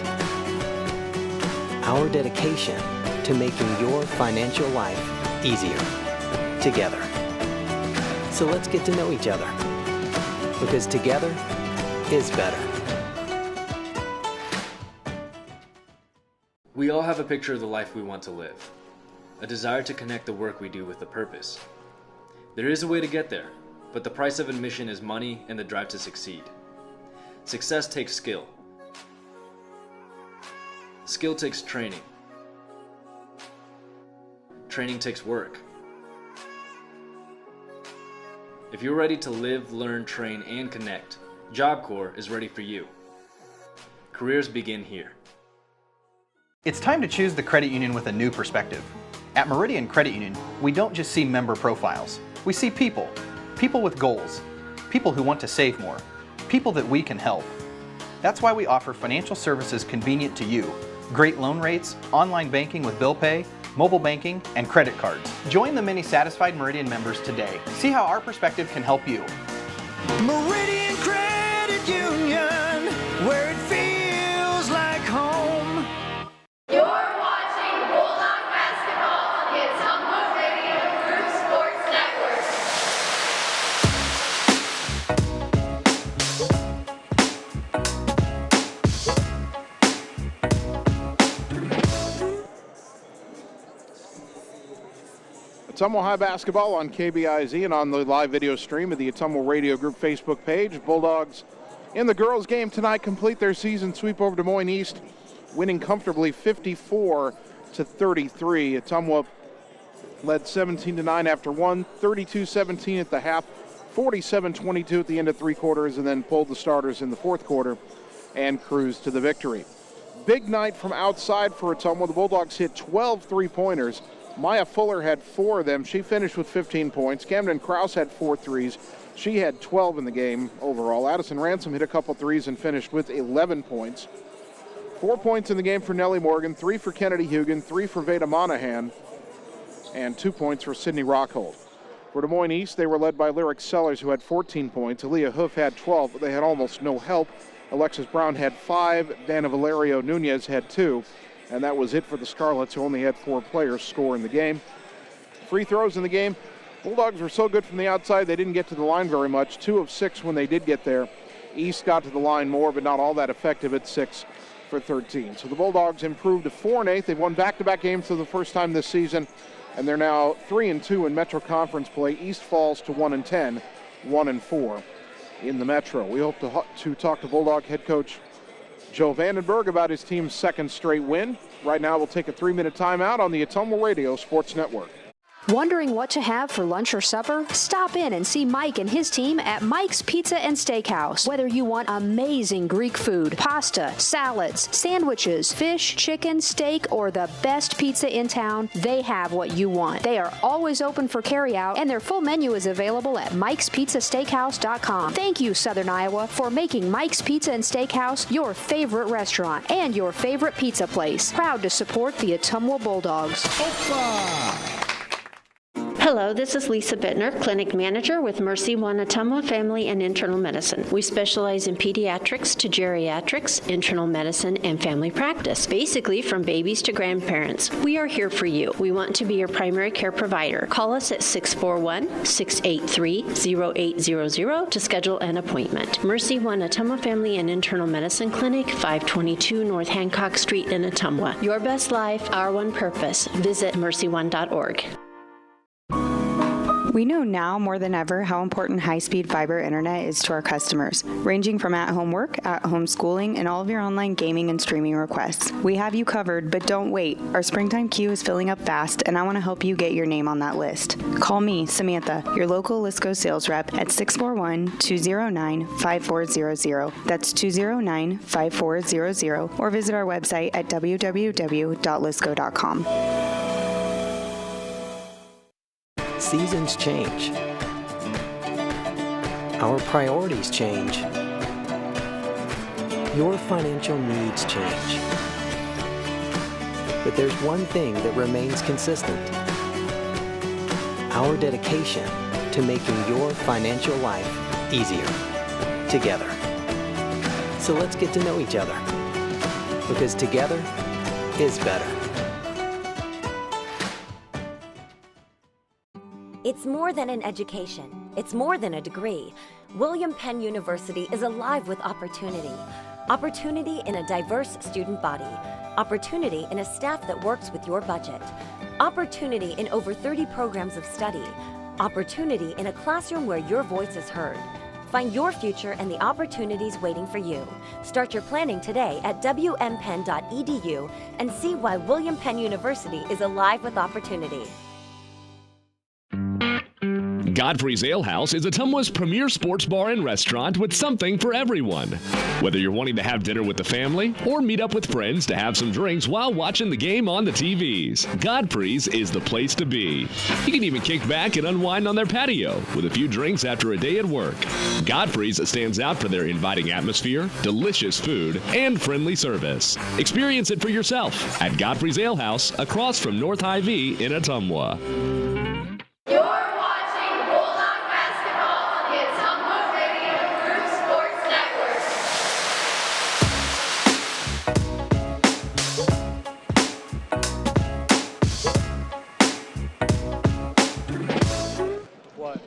Our dedication to making your financial life easier together. So let's get to know each other, because together is better. We all have a picture of the life we want to live, a desire to connect the work we do with a purpose. There is a way to get there, but the price of admission is money and the drive to succeed. Success takes skill. Skill takes training. Training takes work. If you're ready to live, learn, train, and connect, Job Corps is ready for you. Careers begin here. It's time to choose the credit union with a new perspective. At Meridian Credit Union, we don't just see member profiles. We see people. People with goals. People who want to save more. People that we can help. That's why we offer financial services convenient to you. Great loan rates, online banking with bill pay, mobile banking, and credit cards. Join the many satisfied Meridian members today. See how our perspective can help you. Meridian Credit Union, where it feels like home. You're watching Bulldog basketball on the Ottumwa Radio Group Sports Network. Ottumwa High basketball on KBIZ and on the live video stream of the Ottumwa Radio Group Facebook page. Bulldogs in the girls' game tonight complete their season sweep over Des Moines East, winning comfortably 54-33. Ottumwa led 17-9 after one, 32-17 at the half, 47-22 at the end of three quarters, and then pulled the starters in the fourth quarter and cruised to the victory. Big night from outside for Ottumwa. The Bulldogs hit 12 three-pointers. Maya Fuller had 4 of them. She finished with 15 points. Camden Krause had 4 threes. She had 12 in the game overall. Addison Ransom hit a couple threes and finished with 11 points. 4 points in the game for Nellie Morgan, 3 for Kennedy Heughan, 3 for Veda Monahan, and 2 points for Sydney Rockhold. For Des Moines East, they were led by Lyric Sellers, who had 14 points. Aaliyah Hoof had 12, but they had almost no help. Alexis Brown had 5. Dana Valerio Nunez had 2. And that was it for the Scarlets, who only had 4 players score in the game. Free throws in the game. Bulldogs were so good from the outside, they didn't get to the line very much. 2 of 6 when they did get there. East got to the line more, but not all that effective at 6 for 13. So the Bulldogs improved to 4-8. They've won back-to-back games for the first time this season, and they're now 3-2 in Metro Conference play. East falls to 1-10, 1-4 in the Metro. We hope to talk to Bulldog head coach Joe Vandenberg about his team's second straight win. Right now, we'll take a 3-minute timeout on the Ottumwa Radio Sports Network. Wondering what to have for lunch or supper? Stop in and see Mike and his team at Mike's Pizza and Steakhouse. Whether you want amazing Greek food, pasta, salads, sandwiches, fish, chicken, steak, or the best pizza in town, they have what you want. They are always open for carryout, and their full menu is available at Mike'sPizzaSteakhouse.com. Thank you, Southern Iowa, for making Mike's Pizza and Steakhouse your favorite restaurant and your favorite pizza place. Proud to support the Ottumwa Bulldogs. Hello, this is Lisa Bittner, Clinic Manager with Mercy One Ottumwa Family and Internal Medicine. We specialize in pediatrics to geriatrics, internal medicine, and family practice, basically from babies to grandparents. We are here for you. We want to be your primary care provider. Call us at 641-683-0800 to schedule an appointment. Mercy One Ottumwa Family and Internal Medicine Clinic, 522 North Hancock Street in Ottumwa. Your best life, our one purpose. Visit mercyone.org. We know now more than ever how important high-speed fiber internet is to our customers, ranging from at-home work, at-home schooling, and all of your online gaming and streaming requests. We have you covered, but don't wait. Our springtime queue is filling up fast, and I want to help you get your name on that list. Call me, Samantha, your local Lisco sales rep at 641-209-5400. That's 209-5400, or visit our website at www.lisco.com. Seasons change. Our priorities change. Your financial needs change. But there's one thing that remains consistent: our dedication to making your financial life easier together. So let's get to know each other, because together is better. It's more than an education. It's more than a degree. William Penn University is alive with opportunity. Opportunity in a diverse student body. Opportunity in a staff that works with your budget. Opportunity in over 30 programs of study. Opportunity in a classroom where your voice is heard. Find your future and the opportunities waiting for you. Start your planning today at wmpenn.edu and see why William Penn University is alive with opportunity. Godfrey's Ale House is Ottumwa's premier sports bar and restaurant with something for everyone. Whether you're wanting to have dinner with the family or meet up with friends to have some drinks while watching the game on the TVs, Godfrey's is the place to be. You can even kick back and unwind on their patio with a few drinks after a day at work. Godfrey's stands out for their inviting atmosphere, delicious food, and friendly service. Experience it for yourself at Godfrey's Ale House across from North Hy-Vee in Ottumwa. You're watching Bulldog basketball on the Ottumwa Radio Group Sports Network. What?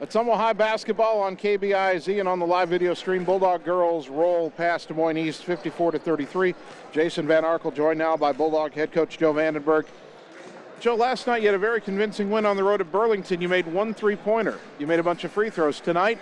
Ottumwa High basketball on KBIZ and on the live video stream. Bulldog girls roll past Des Moines East 54-33. Jason Van Arkel joined now by Bulldog head coach Joe Vandenberg. Joe, last night you had a very convincing win on the road at Burlington. You made 1 3-pointer. You made a bunch of free throws. Tonight,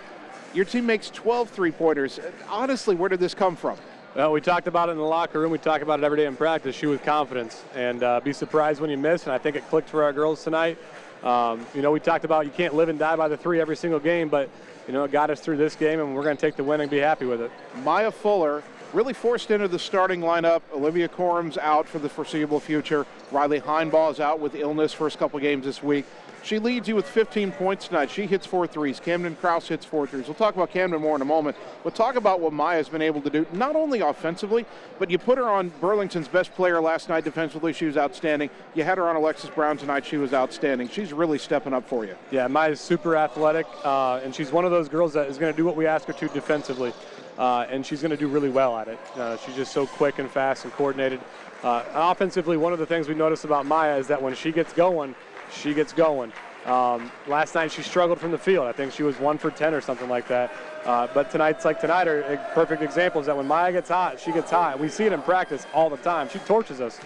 your team makes 12 3-pointers. Honestly, where did this come from? Well, we talked about it in the locker room. We talk about it every day in practice. Shoot with confidence and be surprised when you miss, and I think it clicked for our girls tonight. We talked about you can't live and die by the three every single game, but, it got us through this game, and we're going to take the win and be happy with it. Maya Fuller really forced into the starting lineup. Olivia Corum's out for the foreseeable future. Riley Heinbaugh is out with illness first couple games this week. She leads you with 15 points tonight. She hits 4 threes. Camden Krause hits 4 threes. We'll talk about Camden more in a moment. But talk about what Maya's been able to do, not only offensively, but you put her on Burlington's best player last night defensively. She was outstanding. You had her on Alexis Brown tonight. She was outstanding. She's really stepping up for you. Yeah, Maya's super athletic, and she's one of those girls that is going to do what we ask her to defensively. And she's going to do really well at it. She's just so quick and fast and coordinated. Offensively, one of the things we noticed about Maya is that when she gets going, she gets going. Last night she struggled from the field. I think she was 1 for 10 or something like that. But tonight's like tonight are a perfect examples that when Maya gets hot, she gets hot. We see it in practice all the time. She torches us.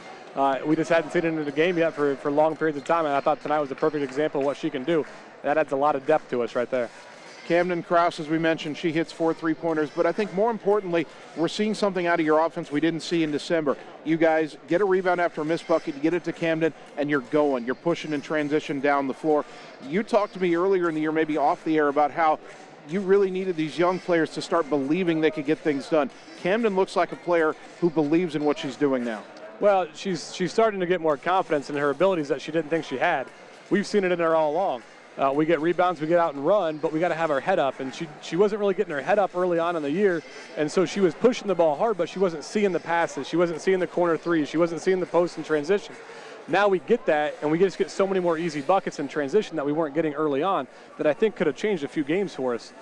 We just hadn't seen it in the game yet for long periods of time, and I thought tonight was a perfect example of what she can do. That adds a lot of depth to us right there. Camden Krause, as we mentioned, she hits 4 3-pointers, but I think more importantly, we're seeing something out of your offense we didn't see in December. You guys get a rebound after a missed bucket, you get it to Camden, and you're going. You're pushing and transition down the floor. You talked to me earlier in the year, maybe off the air, about how you really needed these young players to start believing they could get things done. Camden looks like a player who believes in what she's doing now. Well, she's starting to get more confidence in her abilities that she didn't think she had. We've seen it in her all along. We get rebounds, we get out and run, but we got to have our head up. And she wasn't really getting her head up early on in the year, and so she was pushing the ball hard, but she wasn't seeing the passes. She wasn't seeing the corner threes. She wasn't seeing the post and transition. Now we get that, and we just get so many more easy buckets in transition that we weren't getting early on that I think could have changed a few games for us.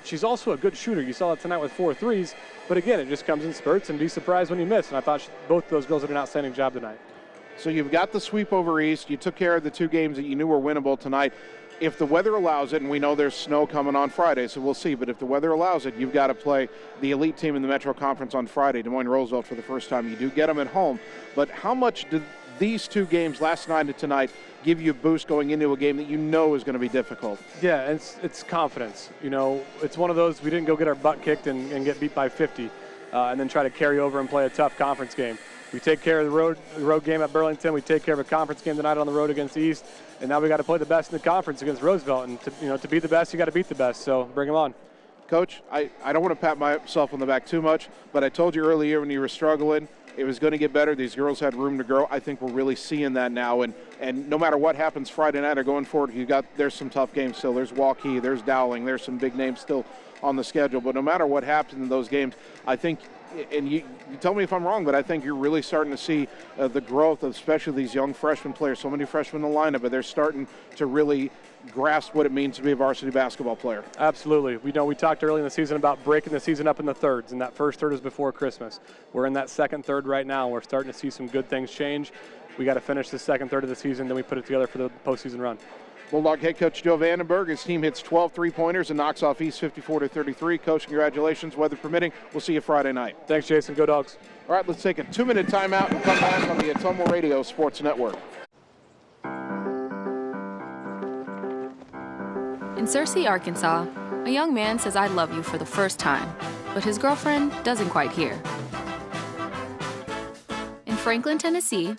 She's also a good shooter. You saw it tonight with 4 threes, but again, it just comes in spurts, and be surprised when you miss. And I thought both those girls did an outstanding job tonight. So you've got the sweep over East. You took care of the 2 games that you knew were winnable tonight. If the weather allows it, and we know there's snow coming on Friday, so we'll see, but if the weather allows it, you've got to play the elite team in the Metro Conference on Friday, Des Moines Roosevelt, for the first time. You do get them at home, but how much do these 2 games, last night and tonight, give you a boost going into a game that you know is going to be difficult? Yeah, it's confidence. It's one of those, we didn't go get our butt kicked and get beat by 50 and then try to carry over and play a tough conference game. We take care of the road game at Burlington. We take care of a conference game tonight on the road against East, and now we got to play the best in the conference against Roosevelt. And to be the best, you got to beat the best. So bring them on. Coach, I don't want to pat myself on the back too much, but I told you earlier when you were struggling, it was going to get better. These girls had room to grow. I think we're really seeing that now. And no matter what happens Friday night or going forward, there's some tough games still. There's Waukee, there's Dowling, there's some big names still on the schedule. But no matter what happens in those games, I think, and you tell me if I'm wrong, but I think you're really starting to see the growth of especially these young freshman players. So many freshmen in the lineup, but they're starting to really grasp what it means to be a varsity basketball player. Absolutely. We talked early in the season about breaking the season up in the thirds, and that first third is before Christmas. We're in that second third right now, and we're starting to see some good things change. We got to finish the second third of the season, then we put it together for the postseason run. Bulldog head coach Joe Vandenberg, his team hits 12 3-pointers and knocks off East 54-33. Coach, congratulations. Weather permitting, we'll see you Friday night. Thanks, Jason. Go Dogs. All right, let's take a 2-minute timeout and come back on the Ottumwa Radio Sports Network. In Searcy, Arkansas, a young man says I love you for the first time, but his girlfriend doesn't quite hear. In Franklin, Tennessee,